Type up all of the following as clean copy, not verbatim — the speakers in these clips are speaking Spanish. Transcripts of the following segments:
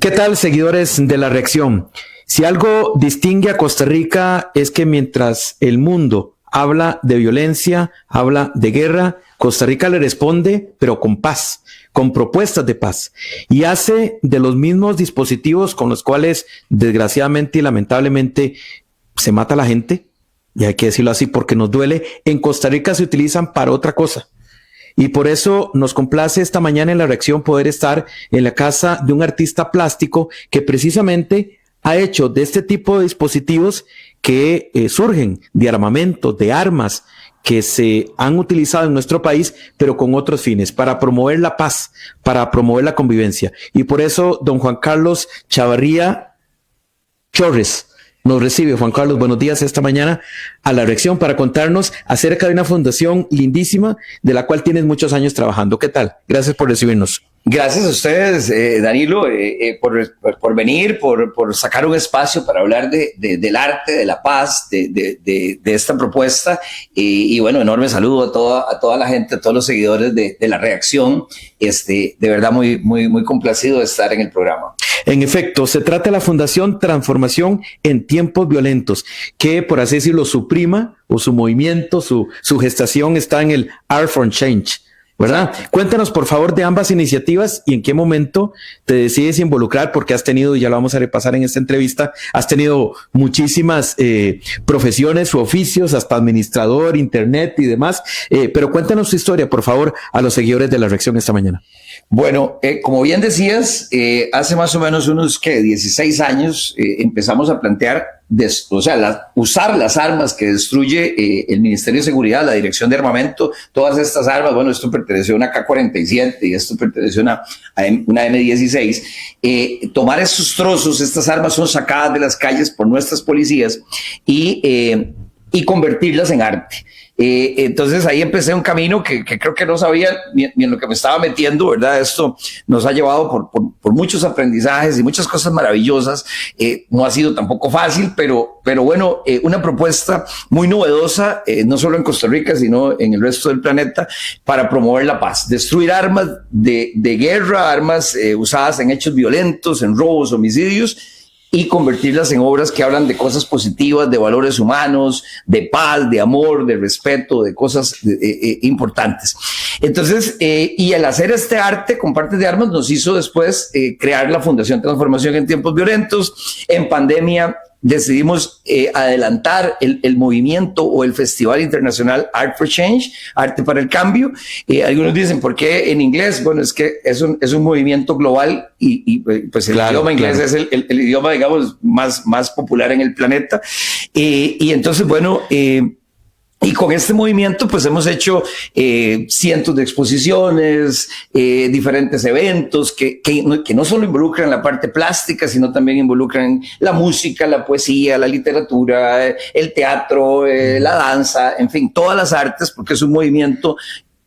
¿Qué tal, seguidores de La Reacción? Si algo distingue a Costa Rica es que mientras el mundo habla de violencia, habla de guerra, Costa Rica le responde, pero con paz, con propuestas de paz, y hace de los mismos dispositivos con los cuales, desgraciadamente y lamentablemente, se mata a la gente, y hay que decirlo así porque nos duele, en Costa Rica se utilizan para otra cosa. Y por eso nos complace esta mañana en La Reacción poder estar en la casa de un artista plástico que precisamente ha hecho de este tipo de dispositivos que surgen de armamento, de armas que se han utilizado en nuestro país, pero con otros fines, para promover la paz, para promover la convivencia. Y por eso don Juan Carlos Chavarría Chorres nos recibe. Juan Carlos, buenos días esta mañana a La Reacción para contarnos acerca de una fundación lindísima de la cual tienes muchos años trabajando. ¿Qué tal? Gracias por recibirnos. Gracias a ustedes, Danilo, por venir, por sacar un espacio para hablar del arte, de la paz, de esta propuesta. Y bueno, enorme saludo a toda la gente, a todos los seguidores de La Reacción. De verdad, muy complacido de estar en el programa. En efecto, se trata de la Fundación Transformación en Tiempos Violentos, que por así decirlo, su prima o su movimiento, su gestación está en el Art for Change, ¿verdad? Cuéntanos por favor de ambas iniciativas y en qué momento te decides involucrar, porque has tenido, y ya lo vamos a repasar en esta entrevista, has tenido muchísimas profesiones u oficios, hasta administrador, internet y demás, pero cuéntanos tu historia por favor a los seguidores de La Reacción esta mañana. Bueno, como bien decías, hace más o menos unos 16 años empezamos a plantear, usar las armas que destruye el Ministerio de Seguridad, la Dirección de Armamento, todas estas armas. Bueno, esto perteneció a una K-47 y esto perteneció a una M16. Tomar estos trozos, estas armas son sacadas de las calles por nuestras policías y convertirlas en arte. Entonces ahí empecé un camino que creo que no sabía ni en lo que me estaba metiendo, ¿verdad? Esto nos ha llevado por muchos aprendizajes y muchas cosas maravillosas. No ha sido tampoco fácil, pero bueno, una propuesta muy novedosa, no solo en Costa Rica, sino en el resto del planeta, para promover la paz. Destruir armas de guerra, armas usadas en hechos violentos, en robos, homicidios, y convertirlas en obras que hablan de cosas positivas, de valores humanos, de paz, de amor, de respeto, de cosas importantes. Entonces, y al hacer este arte con partes de armas nos hizo después crear la Fundación Transformación en Tiempos Violentos. En pandemia decidimos adelantar el movimiento o el Festival Internacional Art for Change, Arte para el Cambio. Algunos dicen, ¿por qué en inglés? Bueno, es que es un movimiento global y pues el idioma inglés es el idioma, digamos, más popular en el planeta. Y entonces, bueno, y con este movimiento pues hemos hecho cientos de exposiciones, diferentes eventos que no solo involucran la parte plástica, sino también involucran la música, la poesía, la literatura, el teatro, la danza, en fin, todas las artes, porque es un movimiento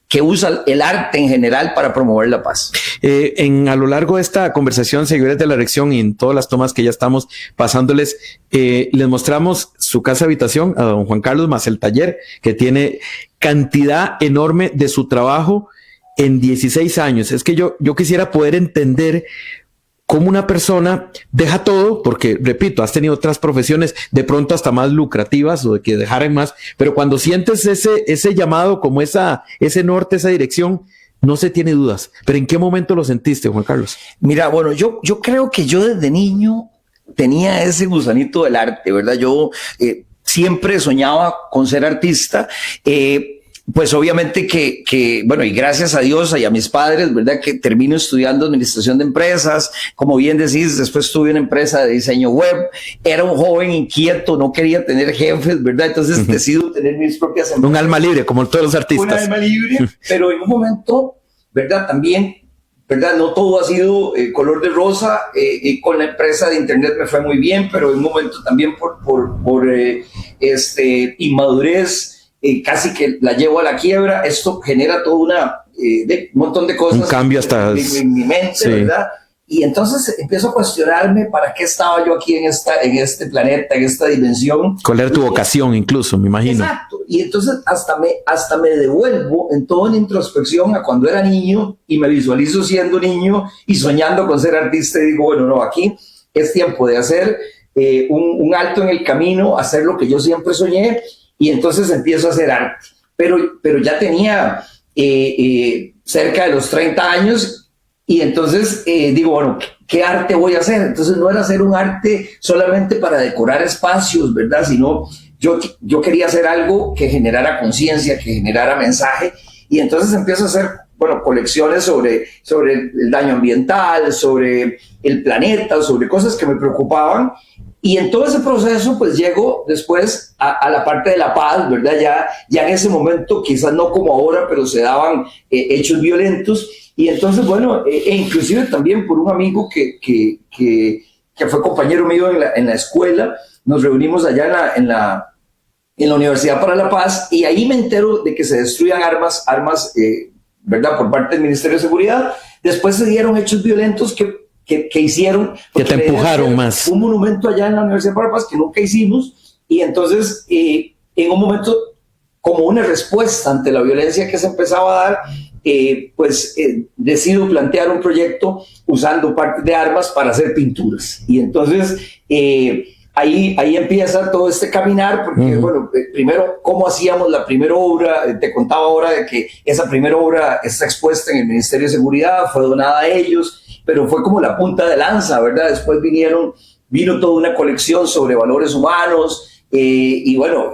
que usa el arte en general para promover la paz. A lo largo de esta conversación, seguidores de La Reacción, y en todas las tomas que ya estamos pasándoles, les mostramos su casa habitación a don Juan Carlos, más el taller, que tiene cantidad enorme de su trabajo en 16 años. Es que yo quisiera poder entender cómo una persona deja todo, porque, repito, has tenido otras profesiones de pronto hasta más lucrativas o de que dejaran más, pero cuando sientes ese llamado, como ese norte, esa dirección, no se tiene dudas. Pero ¿en qué momento lo sentiste, Juan Carlos? Mira, bueno, yo creo que yo desde niño tenía ese gusanito del arte, ¿verdad? Yo siempre soñaba con ser artista. Pues obviamente que, bueno, y gracias a Dios y a mis padres, ¿verdad? Que termino estudiando administración de empresas. Como bien decís, después tuve una empresa de diseño web. Era un joven inquieto, no quería tener jefes, ¿verdad? Entonces decido tener mis propias empresas. Un alma libre, como todos los artistas. Un alma libre, pero en un momento, ¿verdad? También, ¿verdad? No todo ha sido color de rosa. Y con la empresa de internet me fue muy bien, pero en un momento también por inmadurez, casi que la llevo a la quiebra. Esto genera toda un montón de cosas. Un cambio hasta en mi mente, sí, ¿verdad? Y entonces empiezo a cuestionarme para qué estaba yo aquí en este planeta, en esta dimensión. ¿Cuál era tu vocación incluso, me imagino? Exacto. Y entonces hasta me devuelvo en toda una introspección a cuando era niño y me visualizo siendo niño y soñando con ser artista y digo, bueno, no, aquí es tiempo de hacer un alto en el camino, hacer lo que yo siempre soñé y entonces empiezo a hacer arte. Pero ya tenía cerca de los 30 años. Y entonces digo, bueno, ¿qué arte voy a hacer? Entonces no era hacer un arte solamente para decorar espacios, ¿verdad? Sino yo quería hacer algo que generara conciencia, que generara mensaje. Y entonces empiezo a hacer, bueno, colecciones sobre el daño ambiental, sobre el planeta, sobre cosas que me preocupaban. Y en todo ese proceso, pues llego después a la parte de la paz, ¿verdad? Ya en ese momento, quizás no como ahora, pero se daban hechos violentos. Y entonces, bueno, inclusive también por un amigo que fue compañero mío en la escuela, nos reunimos allá en la Universidad para la Paz y ahí me entero de que se destruían armas, ¿verdad? Por parte del Ministerio de Seguridad. Después se dieron hechos violentos que hicieron... Que te empujaron más. Un monumento allá en la Universidad para la Paz que nunca hicimos y entonces en un momento como una respuesta ante la violencia que se empezaba a dar, decido plantear un proyecto usando partes de armas para hacer pinturas. Y entonces ahí empieza todo este caminar, porque bueno, primero, ¿cómo hacíamos la primera obra? Te contaba ahora de que esa primera obra está expuesta en el Ministerio de Seguridad, fue donada a ellos, pero fue como la punta de lanza, ¿verdad? Después vino toda una colección sobre valores humanos, y bueno,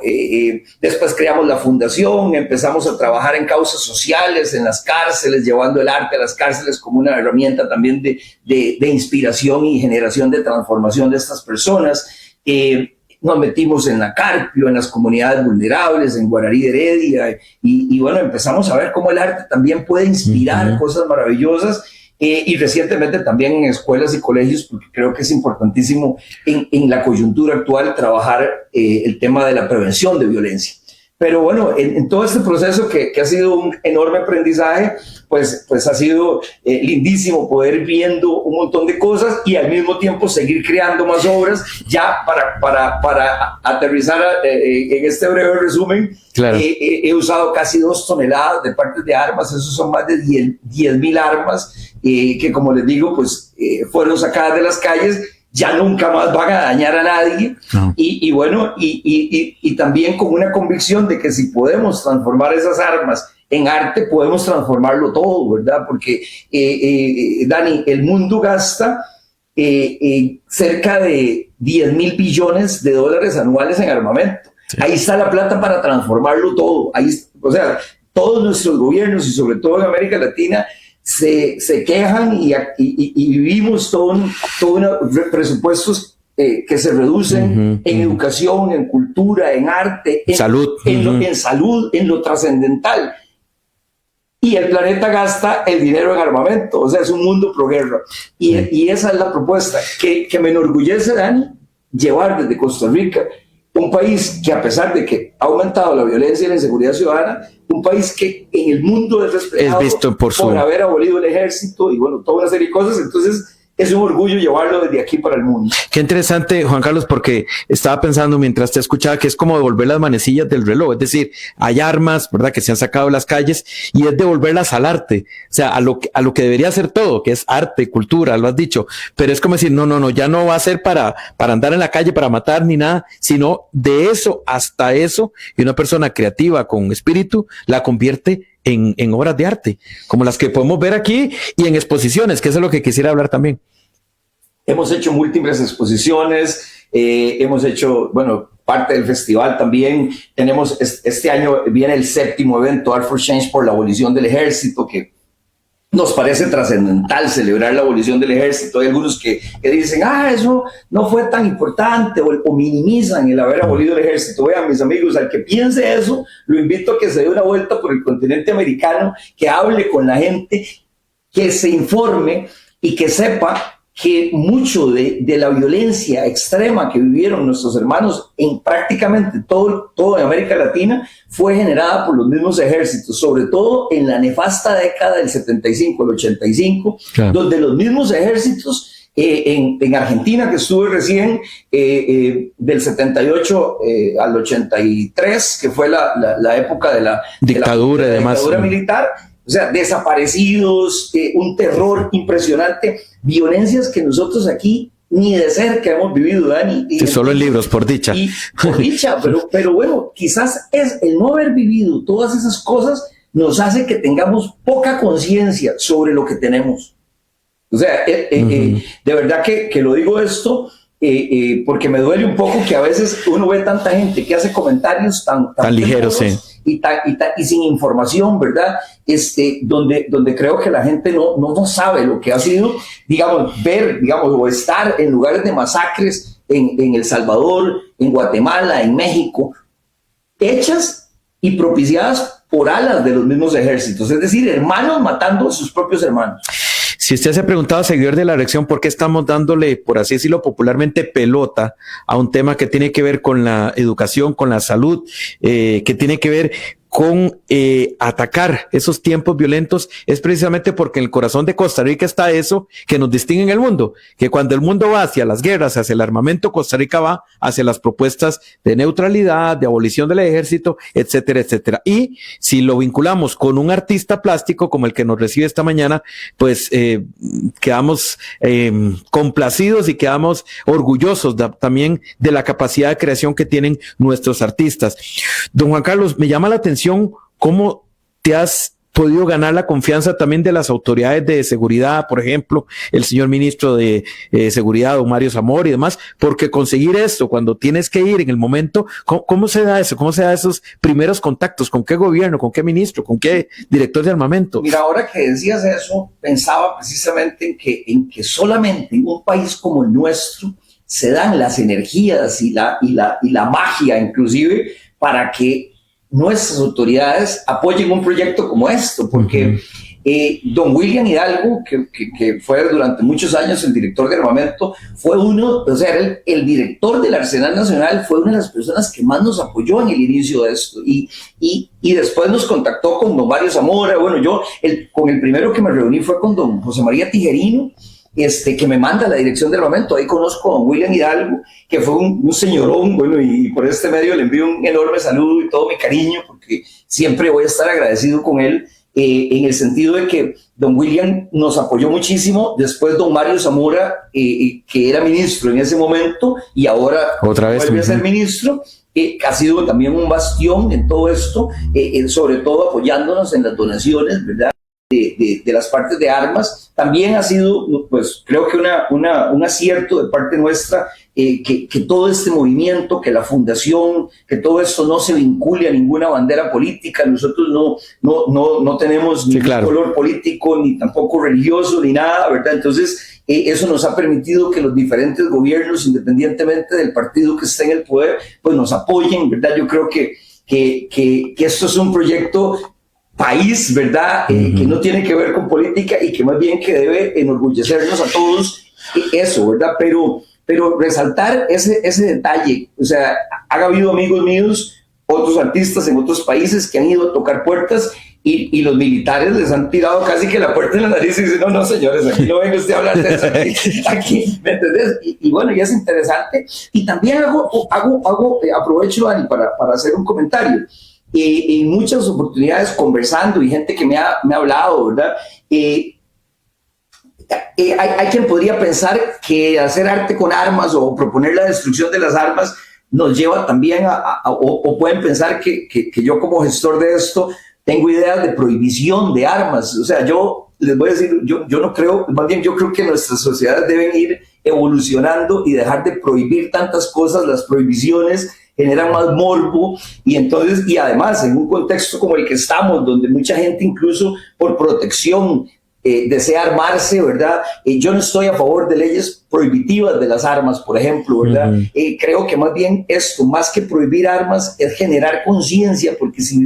después creamos la fundación, empezamos a trabajar en causas sociales, en las cárceles, llevando el arte a las cárceles como una herramienta también de inspiración y generación de transformación de estas personas. Nos metimos en la Carpio, en las comunidades vulnerables, en Guararí de Heredia, y bueno, empezamos a ver cómo el arte también puede inspirar cosas maravillosas. Y recientemente también en escuelas y colegios, porque creo que es importantísimo en la coyuntura actual trabajar el tema de la prevención de violencia. Pero bueno, en todo este proceso que ha sido un enorme aprendizaje, pues ha sido lindísimo poder viendo un montón de cosas y al mismo tiempo seguir creando más obras. Ya para aterrizar en este breve resumen, claro. He usado casi 2 toneladas de partes de armas, esos son más de 10,000 armas que, como les digo, pues fueron sacadas de las calles. Ya nunca más van a dañar a nadie. No. Y bueno, y también con una convicción de que si podemos transformar esas armas en arte, podemos transformarlo todo, ¿verdad? Porque, Dani, el mundo gasta cerca de 10,000 billones de dólares anuales en armamento. Sí. Ahí está la plata para transformarlo todo. O sea, todos nuestros gobiernos y sobre todo en América Latina se quejan y vivimos todos presupuestos que se reducen en educación, en cultura, en arte, en salud, en salud, en lo trascendental. Y el planeta gasta el dinero en armamento, o sea, es un mundo pro guerra. Y esa es la propuesta que me enorgullece, Dani, llevar desde Costa Rica, un país que a pesar de que ha aumentado la violencia y la inseguridad ciudadana, un país que en el mundo es respetado visto por haber abolido el ejército y bueno, toda una serie de cosas. Entonces es un orgullo llevarlo desde aquí para el mundo. Qué interesante, Juan Carlos, porque estaba pensando mientras te escuchaba que es como devolver las manecillas del reloj, es decir, hay armas, ¿verdad?, que se han sacado de las calles y es devolverlas al arte, o sea, a lo que debería ser todo, que es arte, cultura, lo has dicho, pero es como decir, no, ya no va a ser para andar en la calle, para matar ni nada, sino de eso hasta eso, y una persona creativa con espíritu la convierte en obras de arte, como las que podemos ver aquí y en exposiciones, que eso es lo que quisiera hablar también. Hemos hecho múltiples exposiciones, hemos hecho, bueno, parte del festival también. Tenemos, este año viene el 7º evento, Art for Change, por la abolición del ejército, que nos parece trascendental celebrar la abolición del ejército. Hay algunos que dicen, eso no fue tan importante, o minimizan el haber abolido el ejército. Vean, mis amigos, al que piense eso, lo invito a que se dé una vuelta por el continente americano, que hable con la gente, que se informe y que sepa que mucho de la violencia extrema que vivieron nuestros hermanos en prácticamente todo en América Latina fue generada por los mismos ejércitos, sobre todo en la nefasta década del 75 al 85, claro, donde los mismos ejércitos en Argentina, que estuve recién, del 78 al 83, que fue la época de la dictadura, de la dictadura militar, o sea, desaparecidos, un terror impresionante, violencias que nosotros aquí ni de cerca hemos vivido, Dani. Sí, solo en libros, por dicha. Por dicha, pero bueno, quizás es el no haber vivido todas esas cosas nos hace que tengamos poca conciencia sobre lo que tenemos. O sea, de verdad que lo digo esto porque me duele un poco que a veces uno ve tanta gente que hace comentarios tan ligeros, sí, y sin información, ¿verdad? Donde creo que la gente no sabe lo que ha sido, digamos, o estar en lugares de masacres en El Salvador, en Guatemala, en México, hechas y propiciadas por alas de los mismos ejércitos, es decir, hermanos matando a sus propios hermanos. Si usted se ha preguntado, seguidor de la elección, por qué estamos dándole, por así decirlo popularmente, pelota a un tema que tiene que ver con la educación, con la salud, que tiene que ver con atacar esos tiempos violentos, es precisamente porque en el corazón de Costa Rica está eso que nos distingue en el mundo, que cuando el mundo va hacia las guerras, hacia el armamento, Costa Rica va hacia las propuestas de neutralidad, de abolición del ejército, etcétera, etcétera. Y si lo vinculamos con un artista plástico como el que nos recibe esta mañana, pues quedamos complacidos y quedamos orgullosos también de la capacidad de creación que tienen nuestros artistas. Don Juan Carlos, me llama la atención cómo te has podido ganar la confianza también de las autoridades de seguridad, por ejemplo, el señor ministro de Seguridad, don Mario Zamora y demás, porque conseguir esto cuando tienes que ir en el momento, ¿cómo se da eso? ¿Cómo se da esos primeros contactos? ¿Con qué gobierno? ¿Con qué ministro? ¿Con qué director de armamento? Mira, ahora que decías eso, pensaba precisamente en que solamente en un país como el nuestro se dan las energías y la magia inclusive para que nuestras autoridades apoyen un proyecto como esto, porque don William Hidalgo, que fue durante muchos años el director de armamento, fue era el director del Arsenal Nacional, fue una de las personas que más nos apoyó en el inicio de esto, y después nos contactó con don Mario Zamora. Bueno, con el primero que me reuní fue con don José María Tijerino, que me manda la dirección del armamento. Ahí conozco a don William Hidalgo, que fue un señorón, bueno, y por este medio le envío un enorme saludo y todo mi cariño, porque siempre voy a estar agradecido con él, en el sentido de que don William nos apoyó muchísimo. Después don Mario Zamora, que era ministro en ese momento y ahora otra vez vuelve a ser ministro, ha sido también un bastión en todo esto, sobre todo apoyándonos en las donaciones, ¿verdad?, de las partes de armas. También ha sido, pues creo que un acierto de parte nuestra, que todo este movimiento, que la fundación, que todo esto no se vincule a ninguna bandera política. Nosotros no tenemos ni color político, ni tampoco religioso, ni nada, ¿verdad? Entonces eso nos ha permitido que los diferentes gobiernos, independientemente del partido que esté en el poder, pues nos apoyen, ¿verdad? Yo creo que esto es un proyecto país, ¿verdad? Que no tiene que ver con política y que más bien que debe enorgullecernos a todos, eso, ¿verdad? Pero resaltar ese detalle. O sea, ha habido amigos míos, otros artistas en otros países que han ido a tocar puertas y los militares les han tirado casi que la puerta en la nariz y dicen, no, señores, aquí no venga usted a hablar de eso, aquí, ¿me entendés? Y bueno, ya es interesante. Y también aprovecho, Dani, para hacer un comentario. En muchas oportunidades conversando y gente que me ha hablado, ¿verdad? Hay quien podría pensar que hacer arte con armas o proponer la destrucción de las armas nos lleva también o pueden pensar que yo como gestor de esto tengo ideas de prohibición de armas. O sea, yo les voy a decir, yo no creo, más bien yo creo que nuestras sociedades deben ir evolucionando y dejar de prohibir tantas cosas. Las prohibiciones generan más morbo y además en un contexto como el que estamos, donde mucha gente incluso por protección desea armarse, ¿verdad? Yo no estoy a favor de leyes prohibitivas de las armas, por ejemplo, ¿verdad? Creo que más bien esto, más que prohibir armas, es generar conciencia, porque si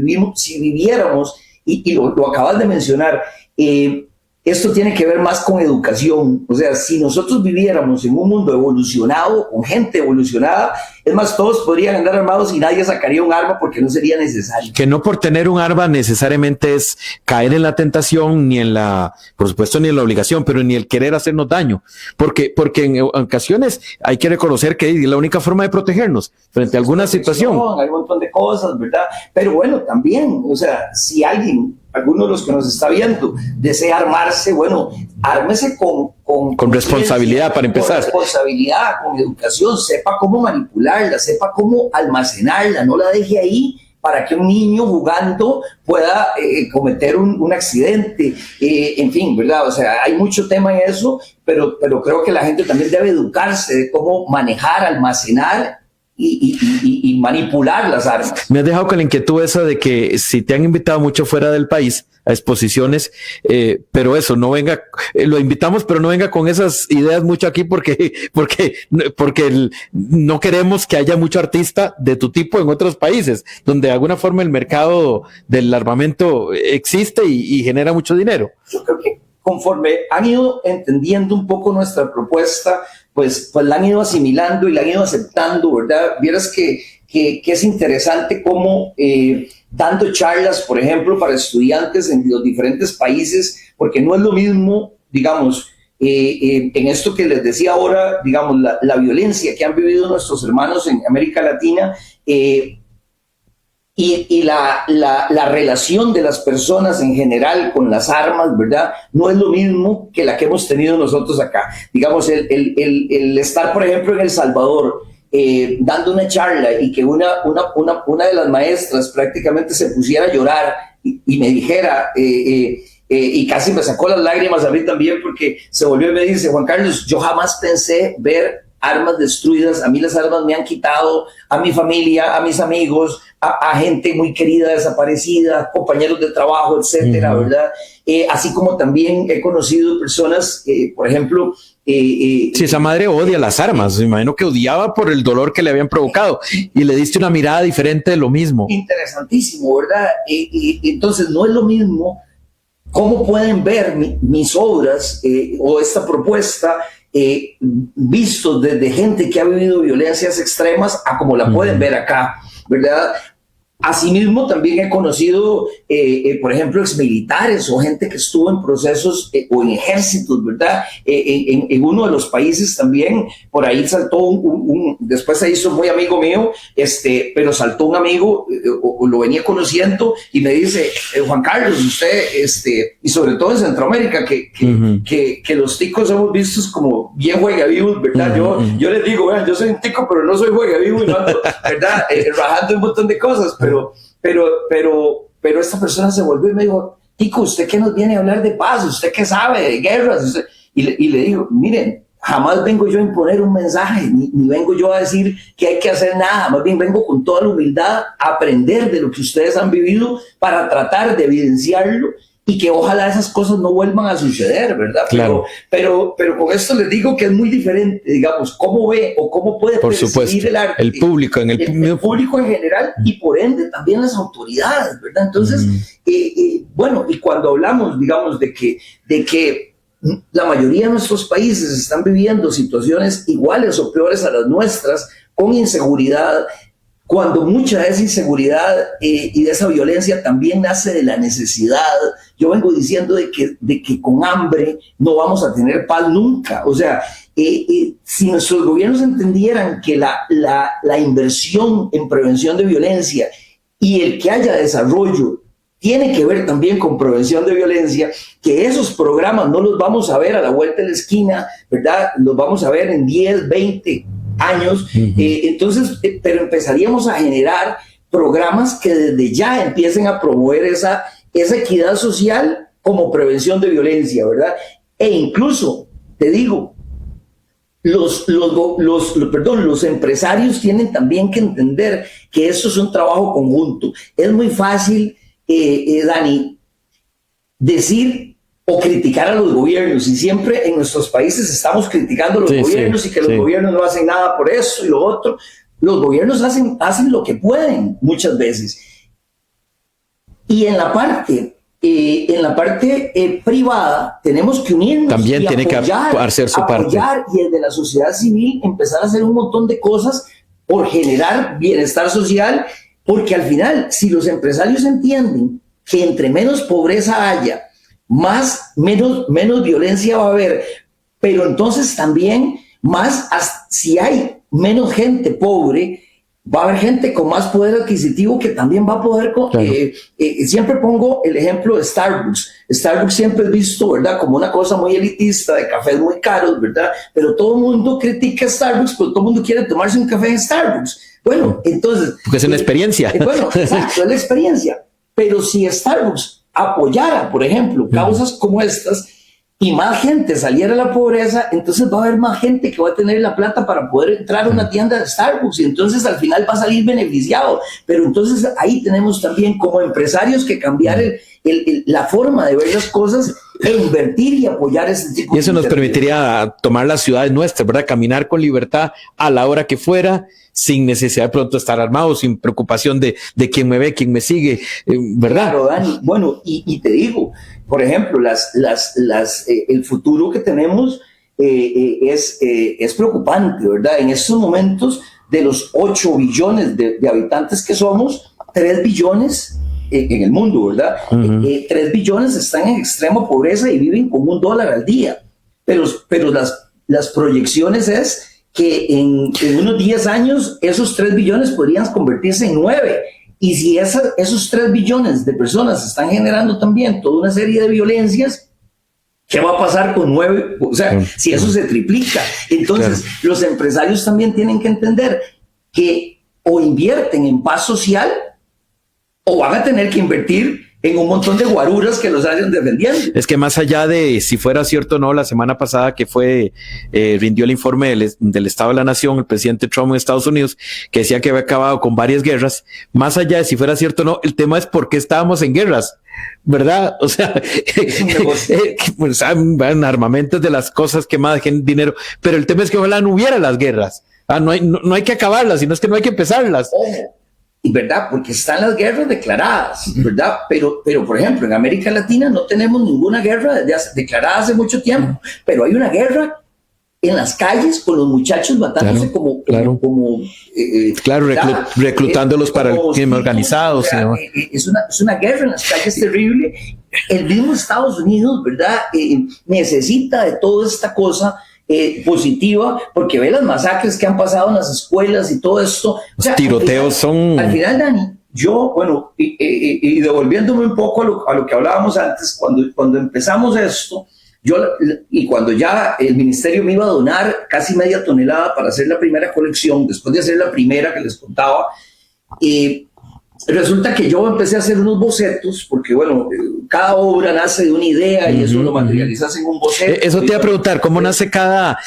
viviéramos, y lo acabas de mencionar, esto tiene que ver más con educación. O sea, si nosotros viviéramos en un mundo evolucionado, con gente evolucionada, es más, todos podrían andar armados y nadie sacaría un arma porque no sería necesario. Que no por tener un arma necesariamente es caer en la tentación, ni en la, por supuesto, ni en la obligación, pero ni el querer hacernos daño. Porque en ocasiones hay que reconocer que es la única forma de protegernos frente a alguna situación. Hay un montón de cosas, ¿verdad? Pero bueno, también, o sea, si alguno de los que nos está viendo desea armarse, bueno, ármese con responsabilidad para empezar. Con responsabilidad, con educación, sepa cómo manipularla, sepa cómo almacenarla, no la deje ahí para que un niño jugando pueda cometer un accidente, en fin, ¿verdad? O sea, hay mucho tema en eso, pero creo que la gente también debe educarse de cómo manejar, almacenar y manipular las armas. Me has dejado con la inquietud esa de que si te han invitado mucho fuera del país a exposiciones, pero eso, no venga, lo invitamos, pero no venga con esas ideas mucho aquí porque no queremos que haya mucho artista de tu tipo en otros países, donde de alguna forma el mercado del armamento existe y genera mucho dinero. Yo creo que conforme han ido entendiendo un poco nuestra propuesta, pues la han ido asimilando y la han ido aceptando, ¿verdad? Vieras que es interesante cómo dando charlas, por ejemplo, para estudiantes en los diferentes países, porque no es lo mismo, digamos, en esto que les decía ahora, digamos, la violencia que han vivido nuestros hermanos en América Latina, y la relación de las personas en general con las armas, ¿verdad? No es lo mismo que la que hemos tenido nosotros acá. Digamos, el estar, por ejemplo, en El Salvador, dando una charla y que una de las maestras prácticamente se pusiera a llorar y me dijera, y casi me sacó las lágrimas a mí también, porque se volvió y me dice: Juan Carlos, yo jamás pensé ver armas destruidas, a mí las armas me han quitado a mi familia, a mis amigos, a gente muy querida desaparecida, compañeros de trabajo, etcétera, ¿verdad? Así como también he conocido personas, por ejemplo... sí, esa madre odia las armas, me imagino que odiaba por el dolor que le habían provocado y le diste una mirada diferente de lo mismo. Interesantísimo, ¿verdad? Entonces no es lo mismo cómo pueden ver mis obras o esta propuesta vistos desde gente que ha vivido violencias extremas a como la pueden ver acá, ¿verdad? Asimismo, también he conocido, por ejemplo, exmilitares o gente que estuvo en procesos o en ejércitos, ¿verdad? En uno de los países también, por ahí saltó después se hizo muy amigo mío, pero saltó un amigo, o lo venía conociendo, y me dice: Juan Carlos, usted, y sobre todo en Centroamérica, que los ticos somos vistos como bien juegavivos, ¿verdad? Yo les digo: vean, yo soy un tico, pero no soy juegavivo, y no ando, ¿verdad? Rajando un montón de cosas, pero esta persona se volvió y me dijo: Tico, ¿usted qué nos viene a hablar de paz? ¿Usted qué sabe de guerras? Y le digo: miren, jamás vengo yo a imponer un mensaje, ni vengo yo a decir que hay que hacer nada, más bien vengo con toda la humildad a aprender de lo que ustedes han vivido para tratar de evidenciarlo y que ojalá esas cosas no vuelvan a suceder, ¿verdad? Claro. Pero con esto les digo que es muy diferente, digamos, cómo ve o cómo puede percibir el arte. El público, el público en general, y por ende también las autoridades, ¿verdad? Entonces, bueno, y cuando hablamos, digamos, de que la mayoría de nuestros países están viviendo situaciones iguales o peores a las nuestras, con inseguridad, cuando mucha de esa inseguridad y de esa violencia también nace de la necesidad. Yo vengo diciendo de que con hambre no vamos a tener paz nunca. O sea, si nuestros gobiernos entendieran que la inversión en prevención de violencia y el que haya desarrollo tiene que ver también con prevención de violencia, que esos programas no los vamos a ver a la vuelta de la esquina, ¿verdad? Los vamos a ver en 10, 20 años, entonces, pero empezaríamos a generar programas que desde ya empiecen a promover esa equidad social como prevención de violencia, ¿verdad? E incluso, te digo, los empresarios tienen también que entender que eso es un trabajo conjunto. Es muy fácil, Dani, decir o criticar a los gobiernos, y siempre en nuestros países estamos criticando a los gobiernos y que los gobiernos no hacen nada por eso y lo otro. Los gobiernos hacen lo que pueden muchas veces. Y en la parte En la parte privada tenemos que unirnos. También y tiene apoyar, que hacer su parte. Y desde la sociedad civil empezar a hacer un montón de cosas por generar bienestar social, porque al final, si los empresarios entienden que entre menos pobreza haya, menos violencia va a haber, pero entonces también si hay menos gente pobre, va a haber gente con más poder adquisitivo que también va a poder... Claro. Siempre pongo el ejemplo de Starbucks. Starbucks siempre es visto, ¿verdad?, como una cosa muy elitista, de cafés muy caros, ¿verdad? Pero todo el mundo critica Starbucks, pero todo el mundo quiere tomarse un café en Starbucks. Bueno, entonces... Porque es una experiencia. Bueno, exacto, es la experiencia. Pero si Starbucks apoyara, por ejemplo, causas como estas, y más gente saliera a la pobreza, entonces va a haber más gente que va a tener la plata para poder entrar a una tienda de Starbucks, y entonces al final va a salir beneficiado. Pero entonces ahí tenemos también como empresarios que cambiar la forma de ver las cosas e invertir y apoyar ese tipo de... Y eso nos permitiría tomar las ciudades nuestras, ¿verdad? Caminar con libertad a la hora que fuera, sin necesidad de pronto estar armado, sin preocupación de quién me ve, quién me sigue, ¿verdad? Claro, Dani. Bueno, y te digo, por ejemplo, el futuro que tenemos es preocupante, ¿verdad? En estos momentos, de los 8 billones de habitantes que somos, 3 billones en el mundo, ¿verdad? 3 billones están en extrema pobreza y viven con $1 al día. Pero las proyecciones es que en unos 10 años esos 3 billones podrían convertirse en 9. Y si esos 3 billones de personas están generando también toda una serie de violencias, ¿qué va a pasar con 9? O sea, si eso se triplica. Entonces, los empresarios también tienen que entender que o invierten en paz social o van a tener que invertir en un montón de guaruras que los hayan defendiendo. Es que más allá de si fuera cierto o no, la semana pasada que rindió el informe del Estado de la Nación, el presidente Trump en Estados Unidos, que decía que había acabado con varias guerras, más allá de si fuera cierto o no, el tema es por qué estábamos en guerras, ¿verdad? O sea, pues, armamentos de las cosas que más dejen dinero, pero el tema es que ojalá no hubiera las guerras. No hay que acabarlas, sino es que no hay que empezarlas. ¿Verdad? Porque están las guerras declaradas, ¿verdad? Pero por ejemplo, en América Latina no tenemos ninguna guerra declarada hace mucho tiempo, pero hay una guerra en las calles con los muchachos matándose reclutándolos para el crimen organizado. O sea, es una guerra en las calles terrible. El mismo Estados Unidos, ¿verdad? Necesita de toda esta cosa positiva, porque ve las masacres que han pasado en las escuelas y todo esto. O sea, tiroteos al final, Dani, yo, bueno, y devolviéndome un poco a lo que hablábamos antes, cuando empezamos esto, y cuando ya el ministerio me iba a donar casi media tonelada para hacer la primera colección, después de hacer la primera que les contaba, resulta que yo empecé a hacer unos bocetos, porque bueno, cada obra nace de una idea y eso lo materializas en un boceto. Eso te iba a preguntar, ¿cómo nace cada...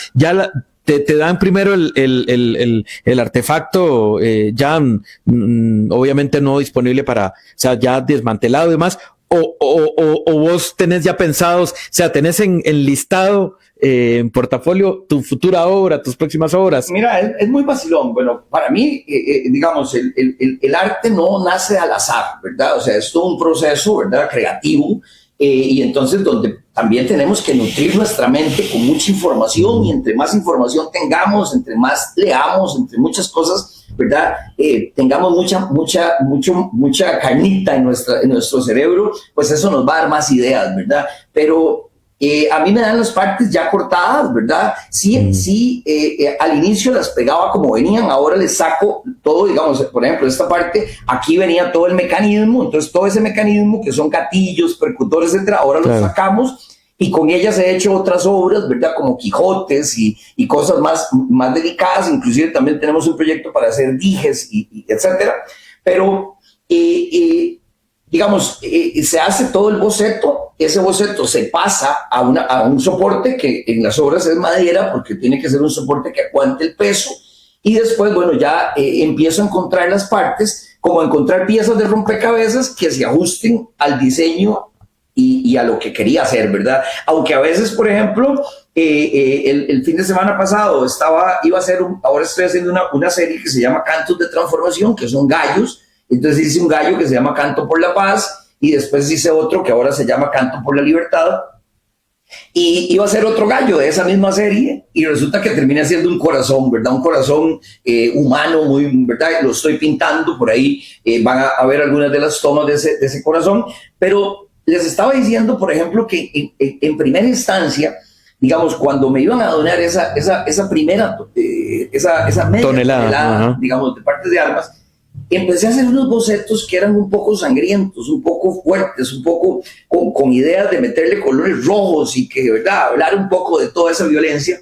Te dan primero el artefacto obviamente no disponible para, o sea, ya desmantelado y demás, o vos tenés ya pensados, o sea, tenés enlistado en portafolio tu futura obra, tus próximas obras? Mira, es muy vacilón. Bueno, para mí, digamos, el arte no nace al azar, ¿verdad? O sea, es todo un proceso, ¿verdad?, creativo, y entonces donde también tenemos que nutrir nuestra mente con mucha información, y entre más información tengamos, entre más leamos, entre muchas cosas, ¿verdad?, tengamos mucha carnita en nuestro cerebro, pues eso nos va a dar más ideas, ¿verdad? Pero a mí me dan las partes ya cortadas, ¿verdad? Sí, al inicio las pegaba como venían, ahora les saco todo, digamos, por ejemplo, esta parte, aquí venía todo el mecanismo, entonces todo ese mecanismo que son gatillos, percutores, etcétera, ahora los sacamos, y con ellas he hecho otras obras, ¿verdad?, como Quijotes y cosas más delicadas. Inclusive también tenemos un proyecto para hacer dijes y etcétera, pero digamos, se hace todo el boceto, ese boceto se pasa a un soporte que en las obras es madera, porque tiene que ser un soporte que aguante el peso, y después, bueno, ya empiezo a encontrar las partes, como encontrar piezas de rompecabezas que se ajusten al diseño y a lo que quería hacer, ¿verdad? Aunque a veces, por ejemplo, el fin de semana pasado ahora estoy haciendo una serie que se llama Cantos de Transformación, que son gallos. Entonces hice un gallo que se llama Canto por la Paz, y después hice otro que ahora se llama Canto por la Libertad, y iba a ser otro gallo de esa misma serie, y resulta que termina siendo un corazón, ¿verdad? Un corazón humano, muy, ¿verdad? Lo estoy pintando por ahí, van a ver algunas de las tomas de ese corazón, pero les estaba diciendo, por ejemplo, que en primera instancia, digamos, cuando me iban a donar esa primera, esa media tonelada, digamos, de partes de armas, empecé a hacer unos bocetos que eran un poco sangrientos, un poco fuertes, un poco con ideas de meterle colores rojos y que, ¿verdad?, hablar un poco de toda esa violencia.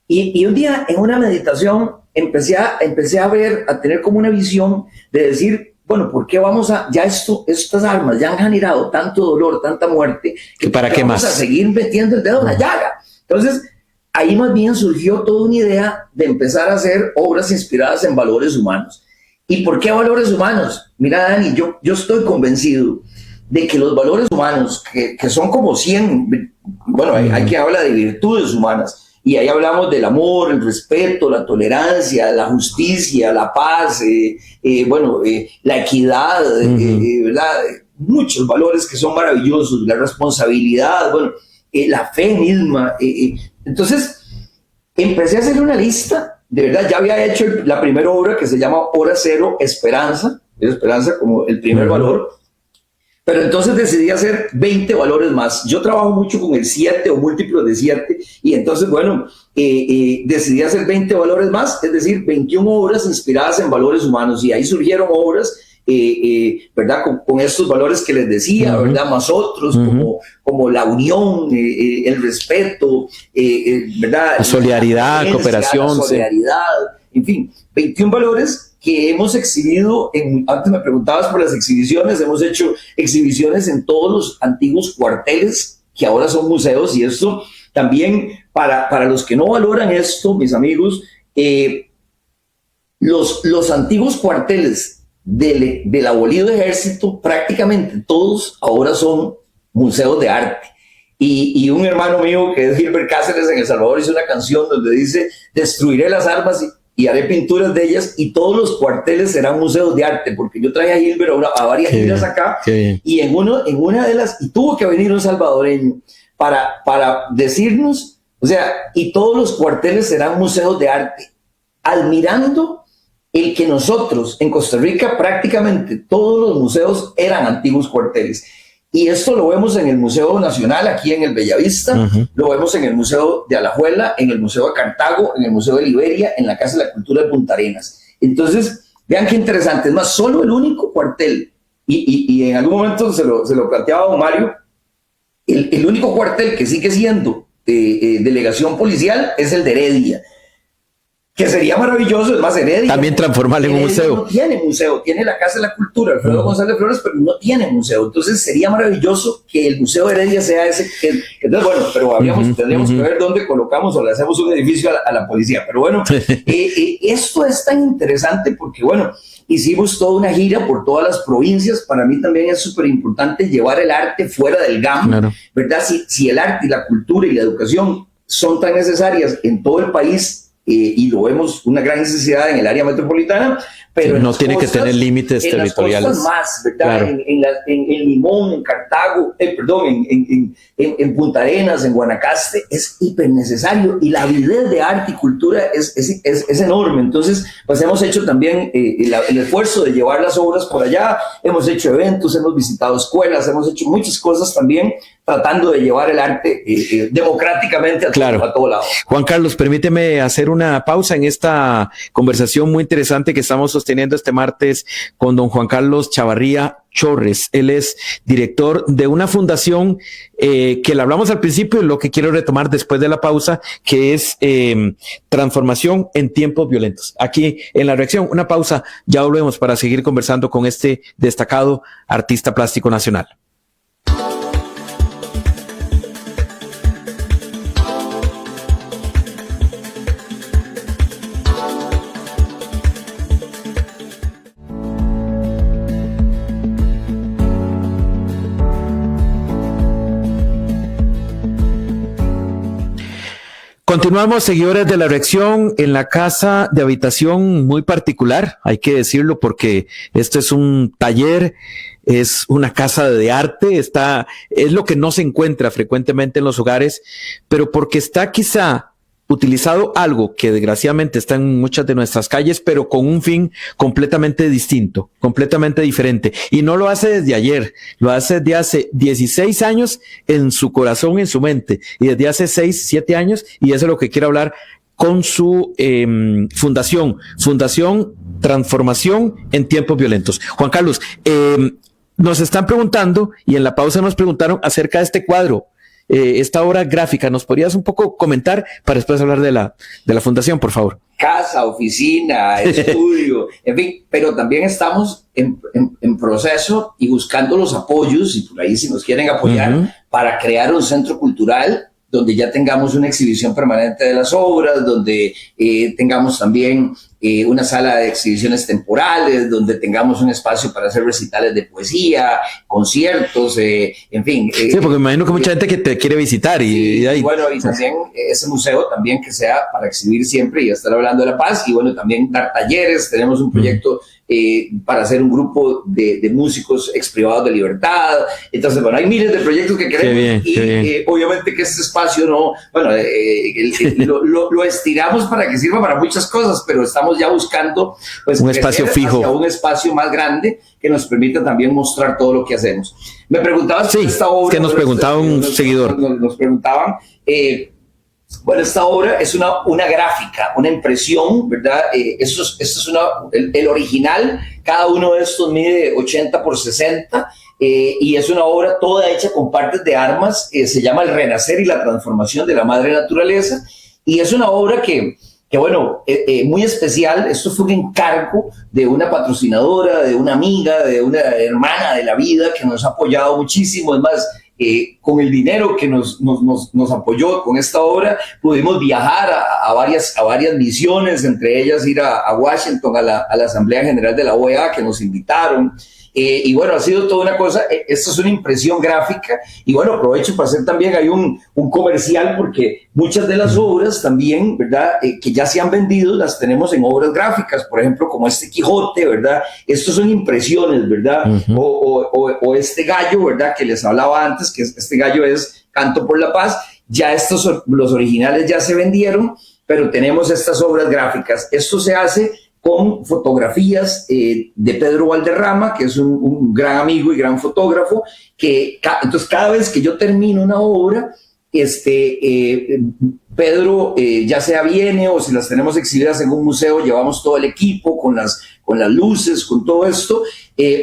Y un día, en una meditación, empecé a ver, a tener como una visión de decir, bueno, ¿por qué vamos a, ya estas armas ya han generado tanto dolor, tanta muerte, que ¿para qué vamos más? A seguir metiendo el dedo en la llaga? Entonces, ahí más bien surgió toda una idea de empezar a hacer obras inspiradas en valores humanos. ¿Y por qué valores humanos? Mira, Dani, yo estoy convencido de que los valores humanos, que son como 100, bueno, hay quien habla de virtudes humanas, y ahí hablamos del amor, el respeto, la tolerancia, la justicia, la paz, la equidad, ¿verdad? Muchos valores que son maravillosos, la responsabilidad, bueno, la fe misma. Entonces, empecé a hacer una lista, de verdad, ya había hecho la primera obra que se llama Hora Cero, Esperanza como el primer valor, pero entonces decidí hacer 20 valores más. Yo trabajo mucho con el 7 o múltiplos de 7, y entonces, bueno, decidí hacer 20 valores más, es decir, 21 obras inspiradas en valores humanos, y ahí surgieron obras, ¿verdad? Con estos valores que les decía, ¿verdad? Más otros, como la unión, el respeto, ¿verdad? La solidaridad, la cooperación. La solidaridad, en fin, 21 valores que hemos exhibido, antes me preguntabas por las exhibiciones, hemos hecho exhibiciones en todos los antiguos cuarteles que ahora son museos, y esto también, para los que no valoran esto, mis amigos, los antiguos cuarteles del abolido ejército, prácticamente todos ahora son museos de arte. Y un hermano mío, que es Gilbert Cáceres, en El Salvador, hizo una canción donde dice: destruiré las armas y haré pinturas de ellas, y todos los cuarteles serán museos de arte, porque yo traje a Gilbert a varias giras acá, y en una de las, y tuvo que venir un salvadoreño para decirnos, o sea, y todos los cuarteles serán museos de arte, admirando el que nosotros en Costa Rica prácticamente todos los museos eran antiguos cuarteles. Y esto lo vemos en el Museo Nacional, aquí en el Bellavista, lo vemos en el Museo de Alajuela, en el Museo de Cartago, en el Museo de Liberia, en la Casa de la Cultura de Punta Arenas. Entonces, vean qué interesante, es más, solo el único cuartel, y en algún momento se lo planteaba don Mario, el único cuartel que sigue siendo delegación policial es el de Heredia, que sería maravilloso. Es más, Heredia también transformarle en un museo. No tiene museo, tiene la Casa de la Cultura, Alfredo González Flores, pero no tiene museo. Entonces sería maravilloso que el Museo de Heredia sea ese. Entonces, bueno, pero tendríamos que ver dónde colocamos o le hacemos un edificio a la policía. Pero bueno, esto es tan interesante porque, bueno, hicimos toda una gira por todas las provincias. Para mí también es súper importante llevar el arte fuera del GAM, ¿verdad? Si el arte y la cultura y la educación son tan necesarias en todo el país, y lo vemos una gran necesidad en el área metropolitana, pero no tiene que tener límites territoriales. Las más, ¿verdad? Claro. En Limón, en Cartago, en Punta Arenas, en Guanacaste, es hiper necesario, y la avidez de arte y cultura es enorme. Entonces, pues hemos hecho también el esfuerzo de llevar las obras por allá, hemos hecho eventos, hemos visitado escuelas, hemos hecho muchas cosas también, tratando de llevar el arte democráticamente a todo lado. Juan Carlos, permíteme hacer una pausa en esta conversación muy interesante que estamos sosteniendo este martes con don Juan Carlos Chavarría Chorres. Él es director de una fundación que le hablamos al principio, y lo que quiero retomar después de la pausa, que es Transformación en Tiempos Violentos. Aquí en La Reacción, una pausa, ya volvemos para seguir conversando con este destacado artista plástico nacional. Continuamos, seguidores de La Reacción, en la casa de habitación muy particular, hay que decirlo, porque esto es un taller es una casa de arte, es lo que no se encuentra frecuentemente en los hogares, pero porque está quizá utilizado algo que desgraciadamente está en muchas de nuestras calles, pero con un fin completamente distinto, completamente diferente. Y no lo hace desde ayer, lo hace desde hace 16 años en su corazón, en su mente, y desde hace 6, 7 años, y eso es lo que quiero hablar con su fundación Transformación en Tiempos Violentos. Juan Carlos, nos están preguntando, y en la pausa nos preguntaron acerca de este cuadro, esta obra gráfica. ¿Nos podrías un poco comentar para después hablar de la fundación, por favor? Casa, oficina, estudio, en fin, pero también estamos en proceso y buscando los apoyos, y por ahí si nos quieren apoyar, para crear un centro cultural donde ya tengamos una exhibición permanente de las obras, donde tengamos también una sala de exhibiciones temporales, donde tengamos un espacio para hacer recitales de poesía, conciertos, en fin. Sí, porque me imagino que mucha gente que te quiere visitar. Y bueno, y también ese museo también que sea para exhibir siempre y estar hablando de la paz, y bueno, también dar talleres. Tenemos un proyecto para hacer un grupo de músicos exprivados de libertad. Entonces, bueno, hay miles de proyectos que queremos, qué bien. Obviamente que este espacio no, bueno, lo estiramos para que sirva para muchas cosas, pero estamos ya buscando pues un espacio fijo, un espacio más grande que nos permita también mostrar todo lo que hacemos. Me preguntabas si esta obra, que nos preguntaba un seguidor. Nos preguntaban, bueno, esta obra es una gráfica, una impresión, ¿verdad? Esto es el original. Cada uno de estos mide 80 por 60 y es una obra toda hecha con partes de armas. Se llama El Renacer y la Transformación de la Madre Naturaleza, y es una obra que bueno, muy especial. Esto fue un encargo de una patrocinadora, de una amiga, de una hermana de la vida que nos ha apoyado muchísimo. Es más, con el dinero que nos apoyó con esta obra, pudimos viajar a varias misiones, entre ellas ir a Washington, a la Asamblea General de la OEA, que nos invitaron. Y bueno, ha sido toda una cosa. Esta es una impresión gráfica, y bueno, aprovecho para hacer también hay un comercial, porque muchas de las obras también, ¿verdad? Que ya se han vendido, las tenemos en obras gráficas, por ejemplo, como este Quijote, ¿verdad? Estos son impresiones, ¿verdad? O este gallo, ¿verdad? Que les hablaba antes, que este gallo es Canto por la Paz. Ya los originales ya se vendieron, pero tenemos estas obras gráficas. Esto se hace con fotografías de Pedro Valderrama, que es un gran amigo y gran fotógrafo, entonces cada vez que yo termino una obra, Pedro ya sea viene, o si las tenemos exhibidas en un museo, llevamos todo el equipo con las luces, con todo esto,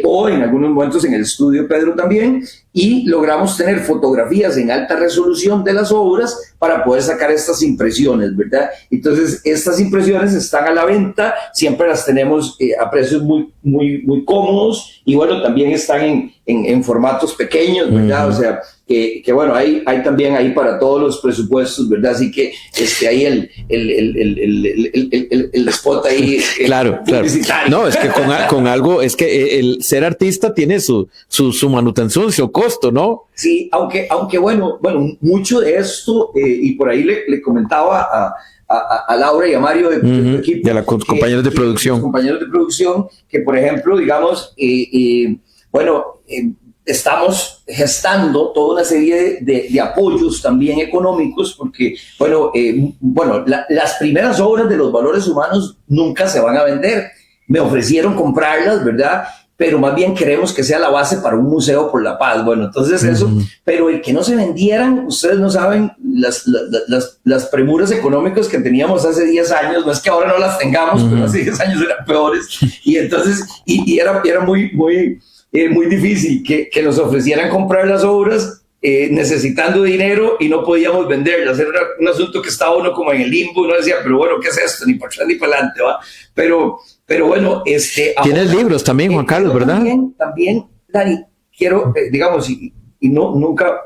o en algunos momentos en el estudio Pedro también, y logramos tener fotografías en alta resolución de las obras para poder sacar estas impresiones, ¿verdad? Entonces, estas impresiones están a la venta, siempre las tenemos a precios muy, muy, muy cómodos, y bueno, también están en formatos pequeños, ¿verdad? O sea, que bueno, hay también ahí para todos los presupuestos, ¿verdad? Así que ahí el spot ahí. Claro. No, es que con algo, es que el ser artista tiene su manutención, su costo, ¿no? Sí, aunque bueno, mucho de esto, y por ahí le comentaba a Laura y a Mario de tu equipo, y a los compañeros de producción. Compañeros de producción, que por ejemplo, digamos, estamos gestando toda una serie de apoyos también económicos, porque, las primeras obras de los valores humanos nunca se van a vender. Me ofrecieron comprarlas, ¿verdad? Pero más bien queremos que sea la base para un museo por la paz. Bueno, entonces eso, pero el que no se vendieran, ustedes no saben las premuras económicas que teníamos hace 10 años, no es que ahora no las tengamos, pero hace 10 años eran peores, y entonces, y era muy, muy, muy difícil que nos ofrecieran comprar las obras necesitando dinero y no podíamos venderlas. Era un asunto que estaba uno como en el limbo, uno decía, pero bueno, ¿qué es esto? Ni para atrás ni para adelante, ¿va? Pero bueno, tienes libros también, Juan Carlos, ¿verdad? También, Dani, quiero, digamos, nunca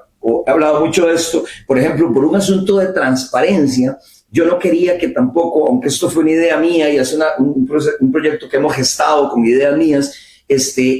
he hablado mucho de esto, por ejemplo, por un asunto de transparencia. Yo no quería que tampoco, aunque esto fue una idea mía y es un proyecto que hemos gestado con ideas mías,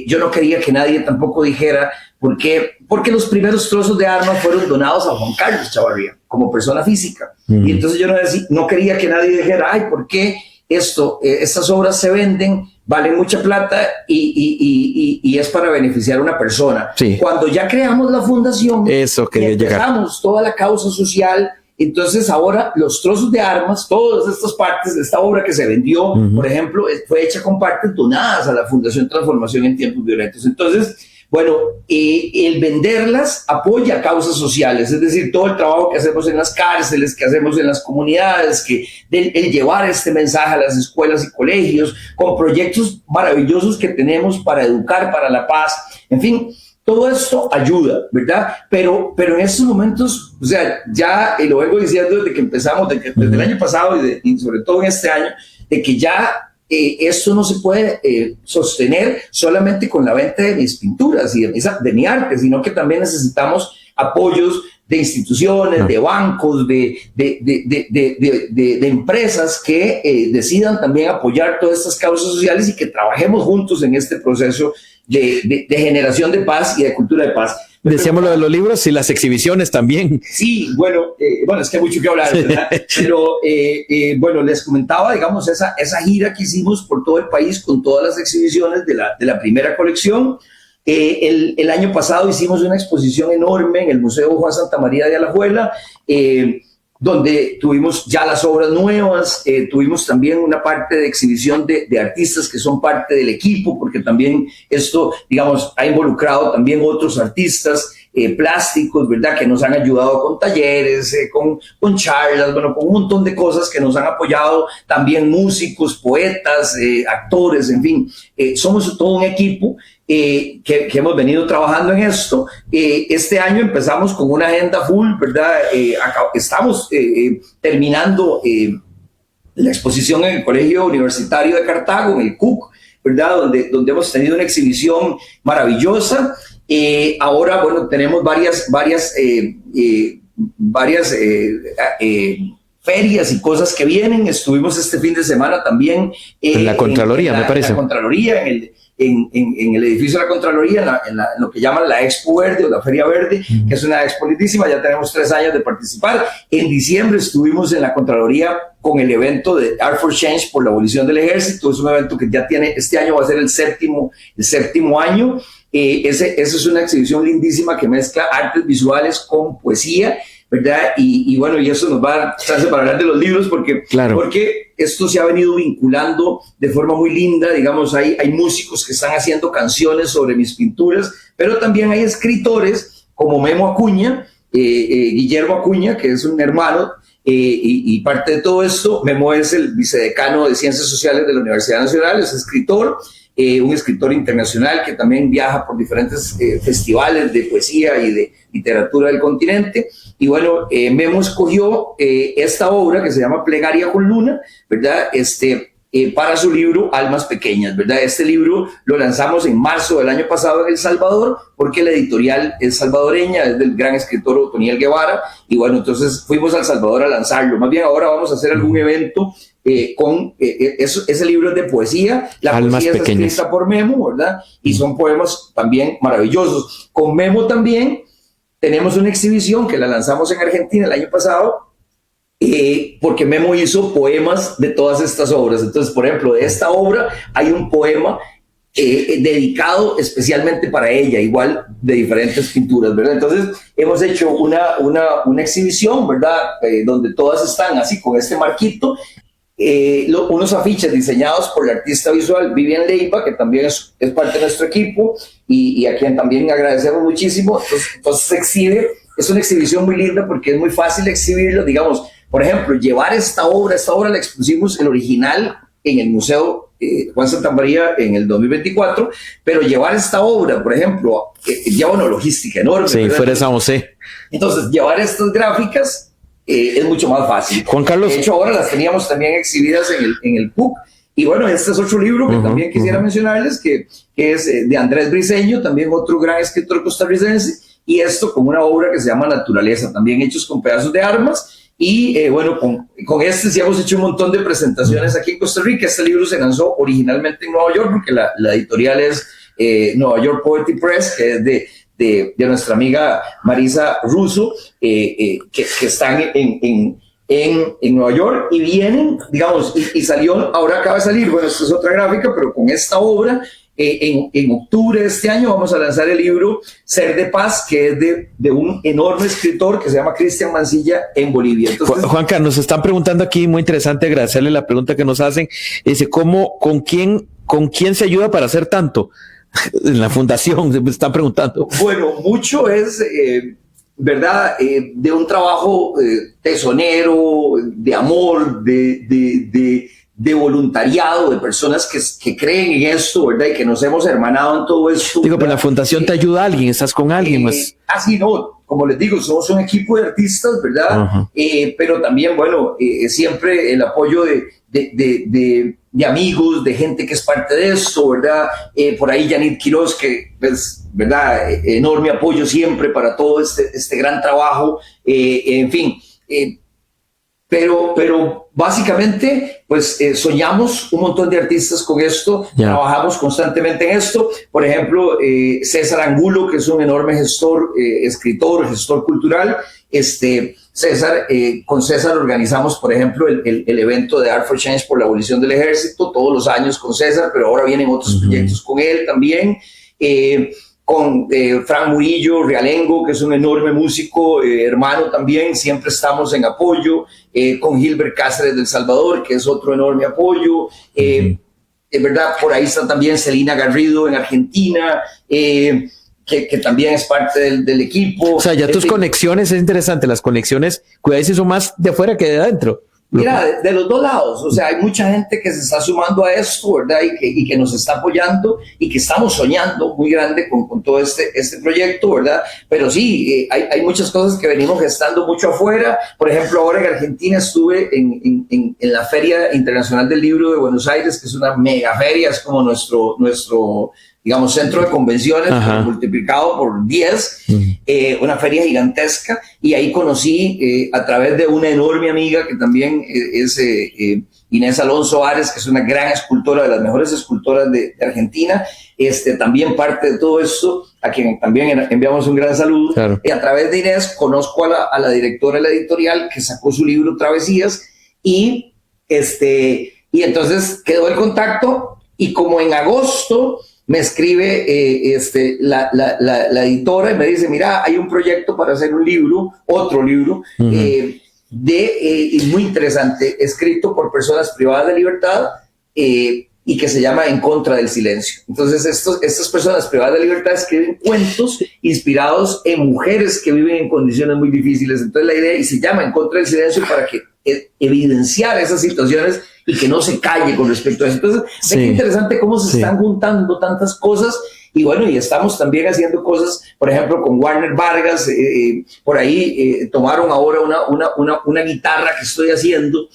yo no quería que nadie tampoco dijera porque los primeros trozos de armas fueron donados a Juan Carlos Chavarría como persona física. Y entonces yo no quería que nadie dijera, ay, ¿por qué estas obras se venden valen mucha plata y es para beneficiar a una persona. Sí. Cuando ya creamos la fundación, eso quería empezamos toda la causa social. Entonces ahora los trozos de armas, todas estas partes de esta obra que se vendió, por ejemplo, fue hecha con partes donadas a la Fundación Transformación en Tiempos Violentos. Entonces, bueno, el venderlas apoya causas sociales, es decir, todo el trabajo que hacemos en las cárceles, que hacemos en las comunidades, el llevar este mensaje a las escuelas y colegios, con proyectos maravillosos que tenemos para educar para la paz, en fin. Todo esto ayuda, ¿verdad? Pero en estos momentos, o sea, ya lo vengo diciendo desde que empezamos, desde el año pasado y sobre todo en este año, de que ya esto no se puede sostener solamente con la venta de mis pinturas y de mi arte, sino que también necesitamos apoyos de instituciones, de bancos, de empresas que decidan también apoyar todas estas causas sociales y que trabajemos juntos en este proceso de generación de paz y de cultura de paz. Decíamos lo de los libros y las exhibiciones también. Sí, bueno, es que hay mucho que hablar, ¿verdad? Pero bueno, les comentaba, digamos, esa gira que hicimos por todo el país con todas las exhibiciones de la primera colección. El año pasado hicimos una exposición enorme en el Museo Juan Santamaría de Alajuela, donde tuvimos ya las obras nuevas, tuvimos también una parte de exhibición de artistas que son parte del equipo, porque también esto, digamos, ha involucrado también otros artistas plásticos, ¿verdad?, que nos han ayudado con talleres, con charlas, bueno, con un montón de cosas que nos han apoyado, también músicos, poetas, actores, en fin, somos todo un equipo que hemos venido trabajando en esto. Este año empezamos con una agenda full, ¿verdad? Estamos terminando la exposición en el Colegio Universitario de Cartago, en el CUC, ¿verdad? Donde hemos tenido una exhibición maravillosa. Ahora, bueno, tenemos varias ferias y cosas que vienen. Estuvimos este fin de semana también en la Contraloría, me parece. En la Contraloría, en el edificio de la Contraloría, en lo que llaman la Expo Verde o la Feria Verde, que es una expo lindísima. Ya tenemos 3 años de participar. En diciembre estuvimos en la Contraloría con el evento de Art for Change por la abolición del ejército. Es un evento que ya tiene, este año va a ser el séptimo año. Esa es una exhibición lindísima que mezcla artes visuales con poesía, ¿verdad? Y bueno, y eso nos va a dar chance para hablar de los libros, porque esto se ha venido vinculando de forma muy linda. Digamos, hay músicos que están haciendo canciones sobre mis pinturas, pero también hay escritores como Memo Acuña, Guillermo Acuña, que es un hermano, y parte de todo esto. Memo es el vicedecano de Ciencias Sociales de la Universidad Nacional, es escritor, un escritor internacional que también viaja por diferentes festivales de poesía y de literatura del continente. Y bueno, Memo escogió esta obra que se llama Plegaria con Luna, ¿verdad? Para su libro Almas Pequeñas, ¿verdad? Este libro lo lanzamos en marzo del año pasado en El Salvador, porque la editorial es salvadoreña, es del gran escritor Otoniel Guevara, y bueno, entonces fuimos a El Salvador a lanzarlo. Más bien ahora vamos a hacer algún evento con ese libro de poesía. La Almas poesía Pequeñas. es escrita por Memo, ¿verdad? Y son poemas también maravillosos. Con Memo también tenemos una exhibición que la lanzamos en Argentina el año pasado, porque Memo hizo poemas de todas estas obras. Entonces, por ejemplo, de esta obra hay un poema dedicado especialmente para ella, igual de diferentes pinturas, ¿verdad? Entonces, hemos hecho una exhibición, ¿verdad? Donde todas están así, con este marquito. Unos afiches diseñados por la artista visual Vivian Leiva, que también es parte de nuestro equipo y a quien también agradecemos muchísimo. Entonces se exhibe, es una exhibición muy linda porque es muy fácil exhibirlo. Digamos, por ejemplo, llevar esta obra la expusimos el original en el Museo Juan Santamaría en el 2024, pero llevar esta obra, por ejemplo, lleva una logística enorme. Sí, ¿verdad? fuera de San José. Entonces, llevar estas gráficas es mucho más fácil. Juan Carlos. De hecho, ahora las teníamos también exhibidas en el PUC. Y bueno, este es otro libro que también quisiera mencionarles, que es de Andrés Briceño, también otro gran escritor costarricense, y esto con una obra que se llama Naturaleza, también hechos con pedazos de armas. Y bueno, con este sí hemos hecho un montón de presentaciones aquí en Costa Rica. Este libro se lanzó originalmente en Nueva York, porque la editorial es Nueva York Poetry Press, que es de nuestra amiga Marisa Russo, que están en en Nueva York, y vienen, digamos, y salió, ahora acaba de salir, bueno, esta es otra gráfica, pero con esta obra, en octubre de este año vamos a lanzar el libro Ser de Paz, que es de un enorme escritor que se llama Cristian Mancilla en Bolivia. Entonces, Juanca, nos están preguntando aquí, muy interesante, agradecerle la pregunta que nos hacen. Dice, con quién se ayuda para hacer tanto? En la fundación, me están preguntando. Bueno, mucho es, ¿verdad? De un trabajo tesonero, de amor, de voluntariado, de personas que creen en esto, ¿verdad? Y que nos hemos hermanado en todo esto. Digo, pero la fundación te ayuda a alguien, estás con alguien más. Así no, como les digo, somos un equipo de artistas, ¿verdad? Pero también, bueno, siempre el apoyo de amigos, de gente que es parte de esto, ¿verdad? Por ahí Yanit Quiroz, que es, ¿verdad? Enorme apoyo siempre para todo este gran trabajo, en fin. Pero básicamente, pues soñamos un montón de artistas con esto, trabajamos constantemente en esto. Por ejemplo, César Angulo, que es un enorme gestor, escritor, gestor cultural. César, con César organizamos, por ejemplo, el evento de Art for Change por la abolición del ejército, todos los años con César, pero ahora vienen otros proyectos con él también. Con Fran Murillo, realengo, que es un enorme músico, hermano también, siempre estamos en apoyo, con Gilbert Cáceres del Salvador, que es otro enorme apoyo, verdad, por ahí está también Celina Garrido en Argentina, que también es parte del equipo. O sea, ya tus conexiones, es interesante, las conexiones, cuidado si son más de afuera que de adentro. Mira, de los dos lados, o sea, hay mucha gente que se está sumando a esto, ¿verdad? Y que nos está apoyando y que estamos soñando muy grande con todo este proyecto, ¿verdad? Pero sí, hay muchas cosas que venimos gestando mucho afuera. Por ejemplo, ahora en Argentina estuve en la Feria Internacional del Libro de Buenos Aires, que es una mega feria, es como nuestro digamos, centro de convenciones, multiplicado por 10, una feria gigantesca, y ahí conocí a través de una enorme amiga que también es Inés Alonso Ares, que es una gran escultora, de las mejores escultoras de Argentina, también parte de todo esto, a quien también enviamos un gran saludo. Claro. Y a través de Inés conozco a la directora de la editorial que sacó su libro Travesías, y entonces quedó el contacto, y como en agosto me escribe la editora y me dice, mira, hay un proyecto para hacer un libro, otro libro, muy interesante, escrito por personas privadas de libertad y que se llama En Contra del Silencio. Entonces, estas personas privadas de libertad escriben cuentos inspirados en mujeres que viven en condiciones muy difíciles. Entonces, la idea, y se llama En Contra del Silencio, para que evidenciar esas situaciones y que no se calle con respecto a eso. Entonces, es interesante cómo se están juntando tantas cosas, y bueno, y estamos también haciendo cosas, por ejemplo, con Warner Vargas, por ahí tomaron ahora una guitarra que estoy haciendo.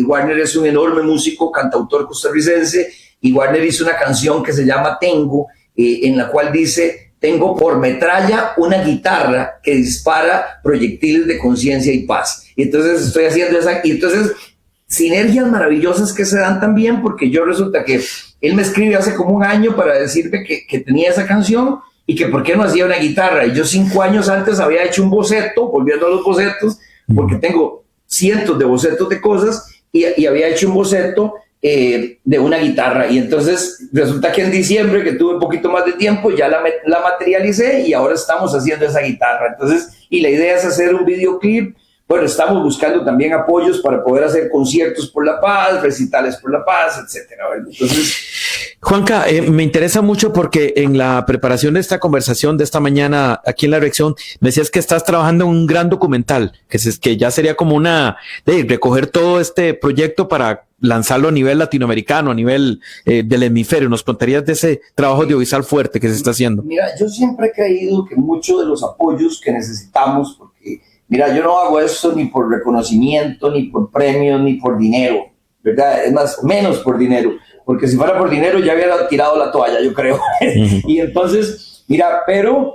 Warner es un enorme músico, cantautor costarricense, y Warner hizo una canción que se llama Tengo, en la cual dice: tengo por metralla una guitarra que dispara proyectiles de conciencia y paz. Y entonces estoy haciendo esa, y entonces sinergias maravillosas que se dan también, porque yo resulta que él me escribe hace como un año para decirme que tenía esa canción y que por qué no hacía una guitarra. Y yo 5 años antes había hecho un boceto, volviendo a los bocetos, porque tengo cientos de bocetos de cosas, y había hecho un boceto de una guitarra. Y entonces resulta que en diciembre, que tuve un poquito más de tiempo, ya la materialicé, y ahora estamos haciendo esa guitarra. Entonces, y la idea es hacer un videoclip. Bueno, estamos buscando también apoyos para poder hacer conciertos por la paz, recitales por la paz, etcétera. Entonces, Juanca, me interesa mucho porque en la preparación de esta conversación de esta mañana aquí en La Reacción, me decías que estás trabajando en un gran documental, que ya sería como de recoger todo este proyecto para lanzarlo a nivel latinoamericano, a nivel del hemisferio. ¿Nos contarías de ese trabajo audiovisual fuerte que se está haciendo? Mira, yo siempre he creído que muchos de los apoyos que necesitamos, porque mira, yo no hago esto ni por reconocimiento, ni por premios, ni por dinero, ¿verdad? Es más, menos por dinero, porque si fuera por dinero ya hubiera tirado la toalla, yo creo. Y entonces, mira, pero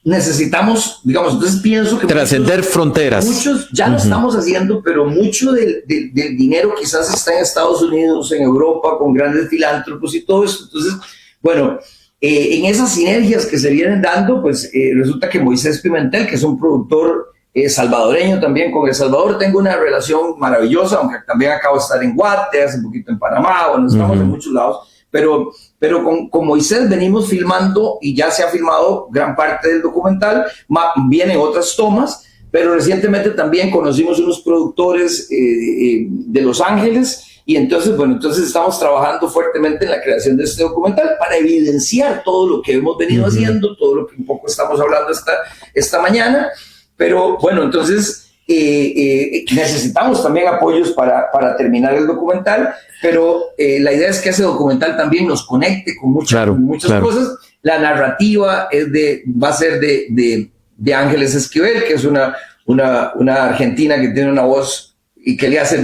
necesitamos, digamos, entonces pienso que trascender fronteras. Muchos ya lo estamos haciendo, pero mucho del dinero quizás está en Estados Unidos, en Europa, con grandes filántropos y todo eso. Entonces, bueno, En esas sinergias que se vienen dando, pues resulta que Moisés Pimentel, que es un productor salvadoreño también, con El Salvador tengo una relación maravillosa, aunque también acabo de estar en Guate, hace un poquito en Panamá, bueno, estamos en muchos lados, pero con Moisés venimos filmando y ya se ha filmado gran parte del documental, vienen otras tomas, pero recientemente también conocimos unos productores de Los Ángeles. Y entonces, bueno, entonces estamos trabajando fuertemente en la creación de este documental para evidenciar todo lo que hemos venido haciendo, todo lo que un poco estamos hablando esta mañana. Pero bueno, entonces necesitamos también apoyos para terminar el documental, pero la idea es que ese documental también nos conecte con muchas cosas. La narrativa va a ser de Ángeles Esquivel, que es una argentina que tiene una voz y que le hace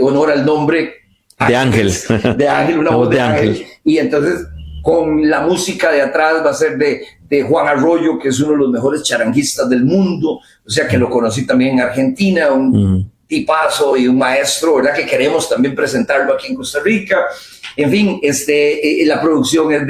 honor al nombre de Ángel. De Ángel, una voz de Ángel. Y entonces, con la música de atrás va a ser de Juan Arroyo, que es uno de los mejores charanguistas del mundo, o sea que lo conocí también en Argentina, un tipazo y un maestro, ¿verdad? Que queremos también presentarlo aquí en Costa Rica. En fin, la producción es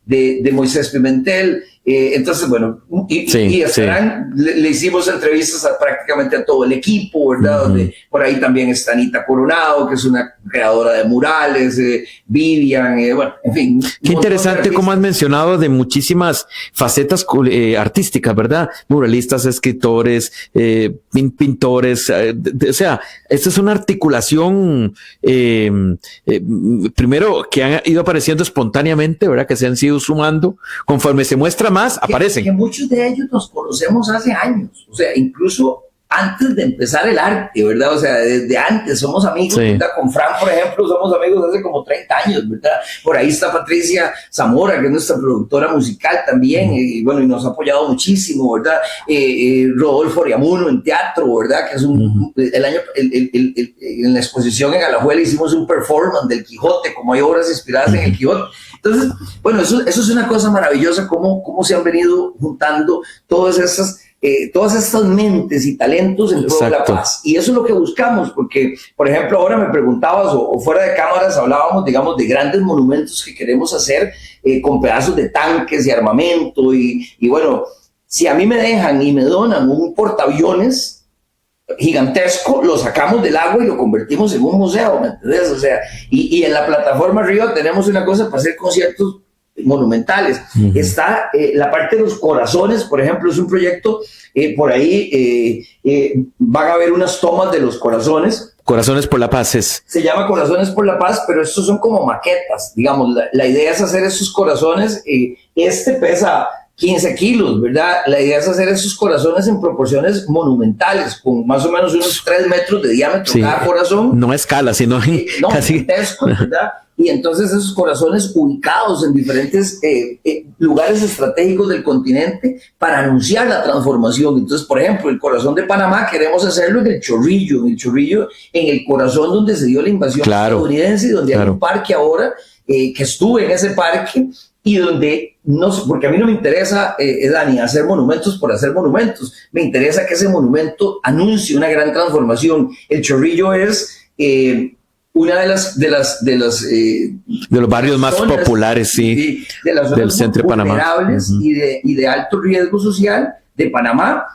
de Moisés Pimentel. Entonces, bueno, y estarán, le hicimos entrevistas prácticamente a todo el equipo, ¿verdad? Donde por ahí también está Anita Coronado, que es una creadora de murales, Vivian, bueno, en fin. Qué interesante cómo has mencionado de muchísimas facetas artísticas, ¿verdad? Muralistas, escritores, pintores, o sea, esta es una articulación, primero, que han ido apareciendo espontáneamente, ¿verdad? Que se han ido sumando, conforme se muestra más, aparecen. Que muchos de ellos nos conocemos hace años, o sea, incluso antes de empezar el arte, ¿verdad? O sea, desde antes somos amigos, ¿verdad? Con Fran, por ejemplo, somos amigos hace como 30 años, ¿verdad? Por ahí está Patricia Zamora, que es nuestra productora musical también, y bueno, y nos ha apoyado muchísimo, ¿verdad? Rodolfo Oriamuno en teatro, ¿verdad? Que es en la exposición en Alajuela hicimos un performance del Quijote, como hay obras inspiradas en el Quijote. Entonces, bueno, eso es una cosa maravillosa, cómo se han venido juntando todas estas mentes y talentos en pro de la paz. Y eso es lo que buscamos, porque, por ejemplo, ahora me preguntabas, o fuera de cámaras hablábamos, digamos, de grandes monumentos que queremos hacer con pedazos de tanques y armamento. Y bueno, si a mí me dejan y me donan un portaaviones gigantesco, lo sacamos del agua y lo convertimos en un museo, ¿me entiendes? O sea, y en la plataforma arriba tenemos una cosa para hacer conciertos monumentales. Está la parte de los corazones, por ejemplo, es un proyecto, por ahí van a haber unas tomas de los corazones. Corazones por la Paz se llama Corazones por la Paz, pero estos son como maquetas, digamos, la idea es hacer esos corazones, pesa 15 kilos, ¿verdad? La idea es hacer esos corazones en proporciones monumentales, con más o menos unos 3 metros de diámetro cada corazón. No a escala, sino casi gigantesco, ¿verdad? Y entonces esos corazones ubicados en diferentes lugares estratégicos del continente para anunciar la transformación. Entonces, por ejemplo, el corazón de Panamá queremos hacerlo en el Chorrillo, en el corazón donde se dio la invasión estadounidense y donde hay un parque ahora, que estuve en ese parque y donde, porque a mí no me interesa, Dani, hacer monumentos por hacer monumentos, me interesa que ese monumento anuncie una gran transformación. El Chorrillo es una de los barrios más populares, de las zonas del centro de Panamá, vulnerables y de alto riesgo social de Panamá,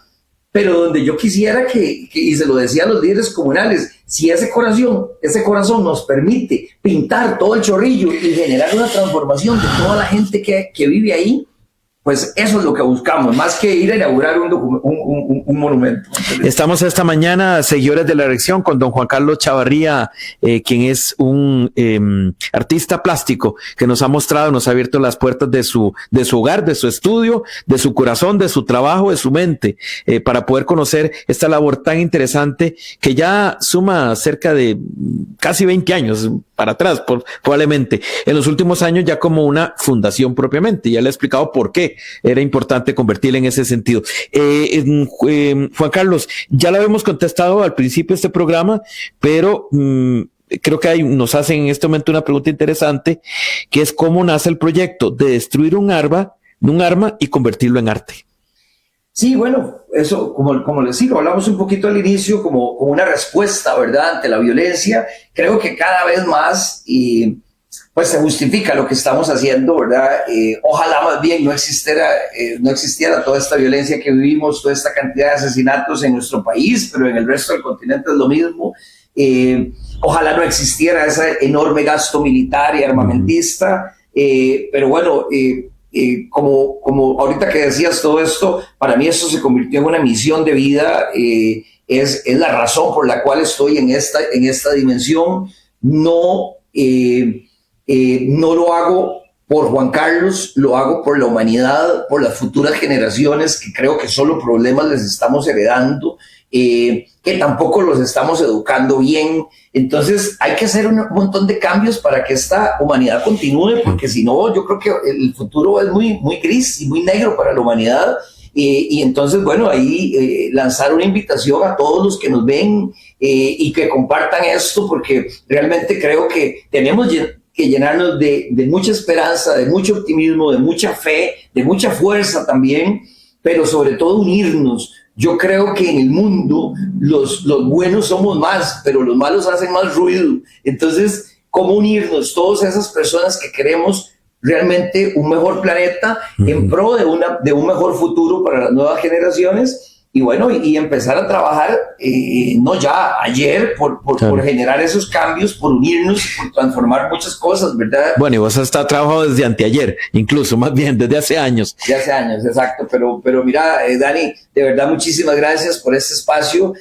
pero donde yo quisiera y se lo decía a los líderes comunales, si ese corazón nos permite pintar todo el Chorrillo y generar una transformación de toda la gente que vive ahí, pues eso es lo que buscamos, más que ir a inaugurar un monumento. Estamos esta mañana, seguidores de la elección, con don Juan Carlos Chavarría, quien es un artista plástico que nos ha abierto las puertas de su hogar, de su estudio, de su corazón, de su trabajo, de su mente, para poder conocer esta labor tan interesante que ya suma cerca de casi 20 años para atrás, probablemente. En los últimos años ya como una fundación propiamente, ya le he explicado por qué era importante convertirla en ese sentido. Juan Carlos, ya lo habíamos contestado al principio de este programa, pero creo que nos hacen en este momento una pregunta interesante, que es cómo nace el proyecto de destruir un arma y convertirlo en arte. Sí, bueno, eso, como les digo, hablamos un poquito al inicio como una respuesta, ¿verdad?, ante la violencia. Creo que cada vez más pues se justifica lo que estamos haciendo, ¿verdad? Ojalá más bien no existiera toda esta violencia que vivimos, toda esta cantidad de asesinatos en nuestro país, pero en el resto del continente es lo mismo. Ojalá no existiera ese enorme gasto militar y armamentista, pero bueno, como ahorita que decías todo esto, para mí esto se convirtió en una misión de vida, es la razón por la cual estoy en esta dimensión. No lo hago por Juan Carlos, lo hago por la humanidad, por las futuras generaciones, que creo que solo problemas les estamos heredando, que tampoco los estamos educando bien. Entonces hay que hacer un montón de cambios para que esta humanidad continúe, porque si no, yo creo que el futuro es muy, muy gris y muy negro para la humanidad. Y entonces, bueno, ahí lanzar una invitación a todos los que nos ven y que compartan esto, porque realmente creo que tenemos que llenarnos de mucha esperanza, de mucho optimismo, de mucha fe, de mucha fuerza también, pero sobre todo unirnos. Yo creo que en el mundo los buenos somos más, pero los malos hacen más ruido. Entonces, ¿cómo unirnos todas esas personas que queremos realmente un mejor planeta en pro de un mejor futuro para las nuevas generaciones? Y bueno, y empezar a trabajar, no ya, ayer, por generar esos cambios, por unirnos, por transformar muchas cosas, ¿verdad? Bueno, y vos has estado trabajando desde anteayer, incluso, más bien, desde hace años. De hace años, exacto. Pero mira, Dani, de verdad, muchísimas gracias por este espacio.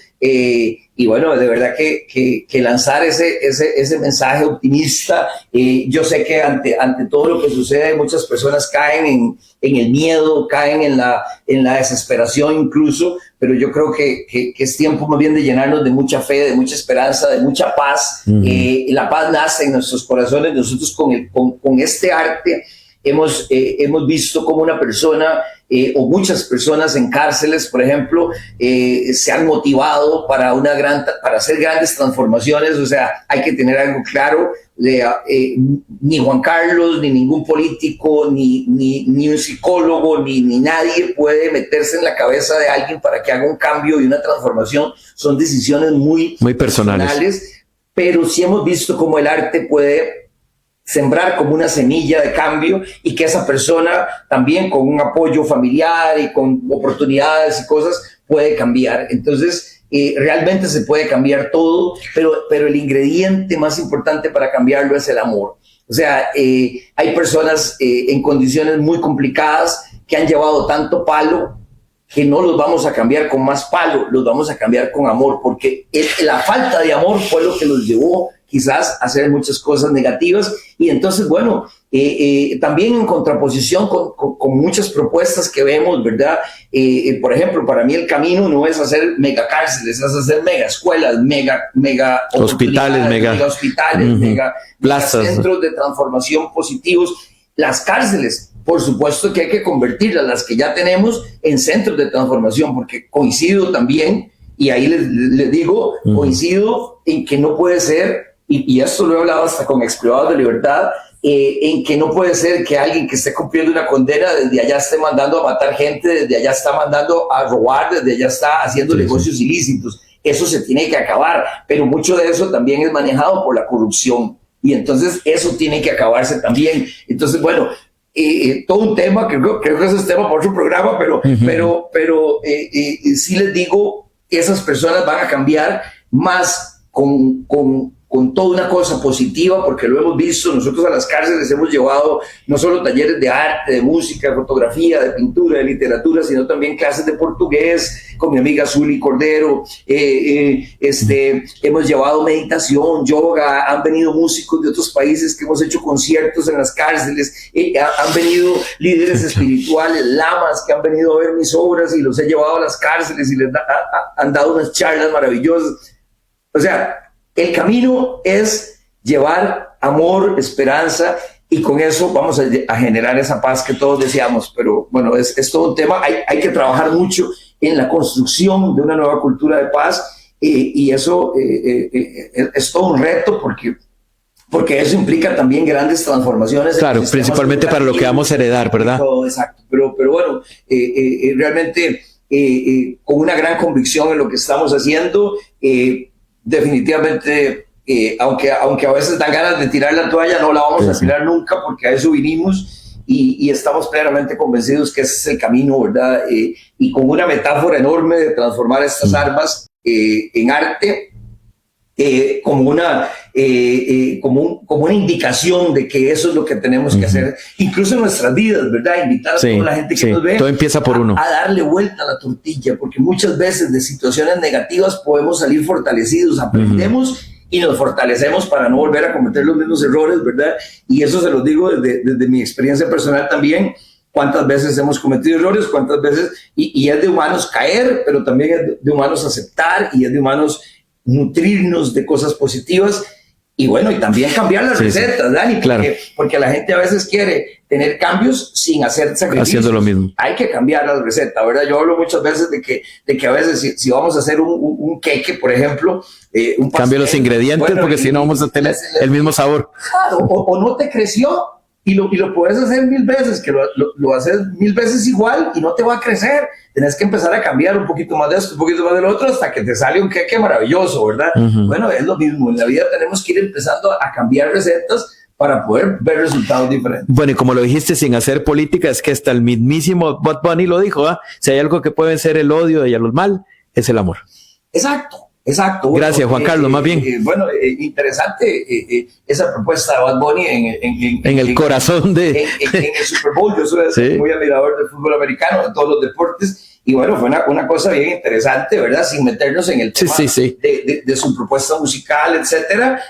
Y bueno, de verdad que lanzar ese mensaje optimista. Yo sé que ante todo lo que sucede, muchas personas caen en el miedo, caen en la desesperación incluso, pero yo creo que es tiempo más bien de llenarnos de mucha fe, de mucha esperanza, de mucha paz. La paz nace en nuestros corazones. Nosotros con este arte hemos visto como una persona o muchas personas en cárceles, por ejemplo, se han motivado para hacer grandes transformaciones. O sea, hay que tener algo claro. Ni Juan Carlos, ni ningún político, ni un psicólogo, ni nadie puede meterse en la cabeza de alguien para que haga un cambio y una transformación. Son decisiones muy personales, pero sí hemos visto cómo el arte puede sembrar como una semilla de cambio y que esa persona también con un apoyo familiar y con oportunidades y cosas puede cambiar. Entonces, realmente se puede cambiar todo, pero el ingrediente más importante para cambiarlo es el amor. O sea, hay personas en condiciones muy complicadas que han llevado tanto palo que no los vamos a cambiar con más palo, los vamos a cambiar con amor, porque la falta de amor fue lo que los llevó quizás a hacer muchas cosas negativas. Y entonces, bueno, también en contraposición con muchas propuestas que vemos, ¿verdad? Por ejemplo, para mí el camino no es hacer mega cárceles, es hacer mega escuelas, mega hospitales, mega plazas, centros de transformación positivos. Las cárceles, por supuesto que hay que convertirlas, las que ya tenemos, en centros de transformación, porque coincido también, y ahí les digo, coincido en que no puede ser, y esto lo he hablado hasta con exprivados de libertad, en que no puede ser que alguien que esté cumpliendo una condena desde allá esté mandando a matar gente, desde allá está mandando a robar, desde allá está haciendo negocios ilícitos. Eso se tiene que acabar, pero mucho de eso también es manejado por la corrupción. Y entonces eso tiene que acabarse también. Entonces, bueno, todo un tema, creo que ese es tema para otro programa, pero sí les digo, esas personas van a cambiar más con toda una cosa positiva, porque lo hemos visto. Nosotros a las cárceles hemos llevado no solo talleres de arte, de música, de fotografía, de pintura, de literatura, sino también clases de portugués con mi amiga Zuli Cordero. Hemos llevado meditación, yoga, han venido músicos de otros países que hemos hecho conciertos en las cárceles, han venido líderes espirituales, lamas que han venido a ver mis obras y los he llevado a las cárceles y les han dado unas charlas maravillosas. O sea, el camino es llevar amor, esperanza, y con eso vamos a generar esa paz que todos deseamos. Pero bueno, es todo un tema. Hay que trabajar mucho en la construcción de una nueva cultura de paz, y eso es todo un reto, porque eso implica también grandes transformaciones. Claro, principalmente para lo que vamos a heredar, ¿verdad? Todo, exacto. Pero bueno, realmente con una gran convicción en lo que estamos haciendo, definitivamente aunque a veces dan ganas de tirar la toalla, no la vamos a tirar nunca, porque a eso vinimos. Y estamos plenamente convencidos que ese es el camino, ¿verdad? Y con una metáfora enorme de transformar estas armas en arte, como una indicación de que eso es lo que tenemos que hacer, incluso en nuestras vidas, ¿verdad? Invitar a toda la gente que nos ve todo empieza por uno. A darle vuelta a la tortilla, porque muchas veces de situaciones negativas podemos salir fortalecidos, aprendemos y nos fortalecemos para no volver a cometer los mismos errores, ¿verdad? Y eso se los digo desde mi experiencia personal también. Cuántas veces hemos cometido errores, cuántas veces, y es de humanos caer, pero también es de humanos aceptar, y es de humanos nutrirnos de cosas positivas. Y bueno, y también cambiar las recetas, Dani, porque la gente a veces quiere tener cambios sin hacer sacrificios. Haciendo lo mismo. Hay que cambiar las recetas, ¿verdad? Yo hablo muchas veces de que a veces si vamos a hacer un queque, por ejemplo, un pastel, cambia los ingredientes, porque si no vamos a tener el mismo sabor. Claro, o no te creció y lo puedes hacer 1000 veces, que lo haces 1000 veces igual y no te va a crecer. Tenés que empezar a cambiar un poquito más de esto, un poquito más del otro, hasta que te sale un queque maravilloso, ¿verdad? Bueno, es lo mismo. En la vida tenemos que ir empezando a cambiar recetas para poder ver resultados diferentes. Bueno, y como lo dijiste, sin hacer política, es que hasta el mismísimo Bad Bunny lo dijo, ¿ah? Si hay algo que puede vencer el odio y a los mal, es el amor. Exacto. Gracias, Juan Carlos, más bien. Interesante esa propuesta de Bad Bunny en el corazón de... En el Super Bowl. Yo soy muy admirador del fútbol americano, de todos los deportes, y bueno, fue una cosa bien interesante, ¿verdad? Sin meternos en el tema de su propuesta musical, etcétera.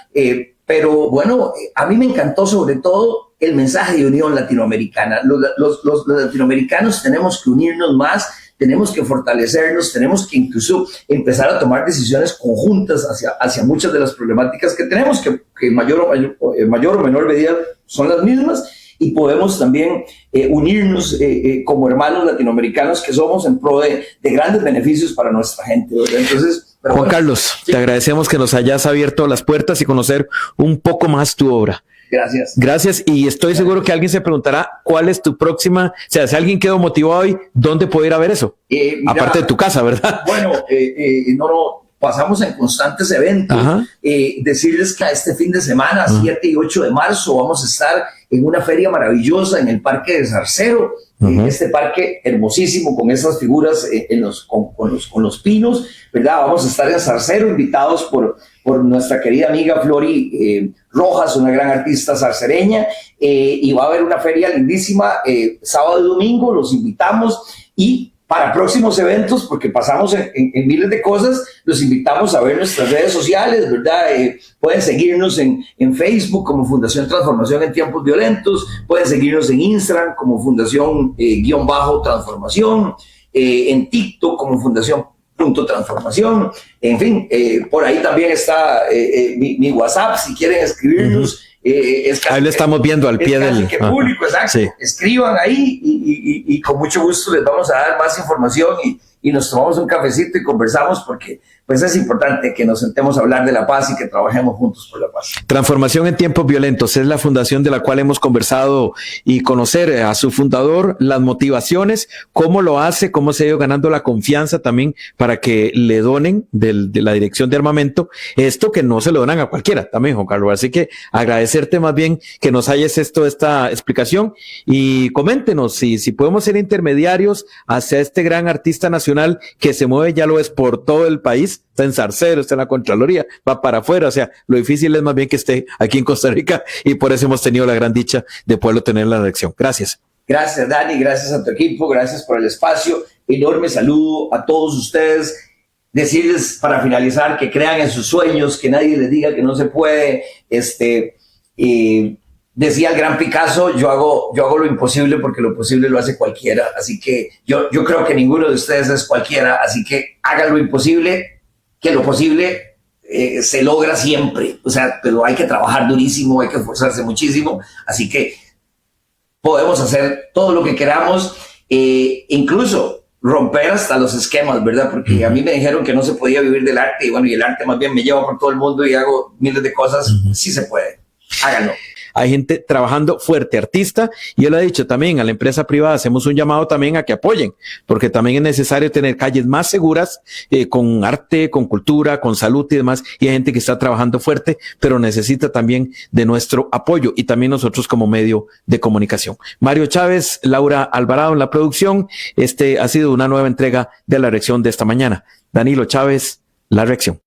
Pero bueno, a mí me encantó sobre todo el mensaje de unión latinoamericana. Los latinoamericanos tenemos que unirnos más, tenemos que fortalecernos, tenemos que incluso empezar a tomar decisiones conjuntas hacia muchas de las problemáticas que tenemos, que en mayor o menor medida son las mismas, y podemos también unirnos como hermanos latinoamericanos que somos en pro de grandes beneficios para nuestra gente, ¿verdad? Entonces, Juan Carlos, te agradecemos que nos hayas abierto las puertas y conocer un poco más tu obra. Gracias, y estoy seguro que alguien se preguntará cuál es tu próxima, o sea, si alguien quedó motivado hoy, ¿dónde puede ir a ver eso? Mira, aparte de tu casa, ¿verdad? Bueno, pasamos en constantes eventos. Decirles que este fin de semana, 7 y 8 de marzo, vamos a estar en una feria maravillosa en el Parque de Zarcero, este parque hermosísimo con esas figuras con los pinos, ¿verdad? Vamos a estar en Zarcero, invitados por nuestra querida amiga Flori Rojas, una gran artista zarcereña, y va a haber una feria lindísima sábado y domingo, los invitamos. Y para próximos eventos, porque pasamos en miles de cosas, los invitamos a ver nuestras redes sociales, ¿verdad? Pueden seguirnos en Facebook como Fundación Transformación en Tiempos Violentos, pueden seguirnos en Instagram como Fundación_Transformación, en TikTok como Fundación.Transformación, en fin, por ahí también está mi WhatsApp, si quieren escribirnos. Ahí lo estamos viendo al pie del público, exacto. Sí. Escriban ahí y con mucho gusto les vamos a dar más información y nos tomamos un cafecito y conversamos, porque pues es importante que nos sentemos a hablar de la paz y que trabajemos juntos por la paz. Transformación en Tiempos Violentos es la fundación de la cual hemos conversado y conocer a su fundador, las motivaciones, cómo lo hace, cómo se ha ido ganando la confianza también para que le donen de la dirección de armamento, esto que no se lo donan a cualquiera también, Juan Carlos. Así que agradecerte más bien que nos hayas esta explicación, y coméntenos si podemos ser intermediarios hacia este gran artista nacional que se mueve, ya lo es, por todo el país. Está en Zarcero, está en la Contraloría, va para afuera. O sea, lo difícil es más bien que esté aquí en Costa Rica, y por eso hemos tenido la gran dicha de poderlo tener en la elección. Gracias. Gracias, Dani, gracias a tu equipo, gracias por el espacio. Enorme saludo a todos ustedes. Decirles para finalizar que crean en sus sueños, que nadie les diga que no se puede. Decía el gran Picasso, yo hago lo imposible porque lo posible lo hace cualquiera. Así que yo creo que ninguno de ustedes es cualquiera. Así que hagan lo imposible, que lo posible se logra siempre. O sea, pero hay que trabajar durísimo, hay que esforzarse muchísimo. Así que podemos hacer todo lo que queramos, incluso romper hasta los esquemas, ¿verdad? Porque a mí me dijeron que no se podía vivir del arte, y bueno, y el arte más bien me lleva por todo el mundo y hago miles de cosas. Sí se puede. Háganlo. hay gente trabajando fuerte, artista, y él ha dicho también a la empresa privada, hacemos un llamado también a que apoyen, porque también es necesario tener calles más seguras, con arte, con cultura, con salud y demás, y hay gente que está trabajando fuerte, pero necesita también de nuestro apoyo, y también nosotros como medio de comunicación. Mario Chávez, Laura Alvarado en la producción. Ha sido una nueva entrega de La Reacción de esta mañana. Danilo Chávez, La Reacción.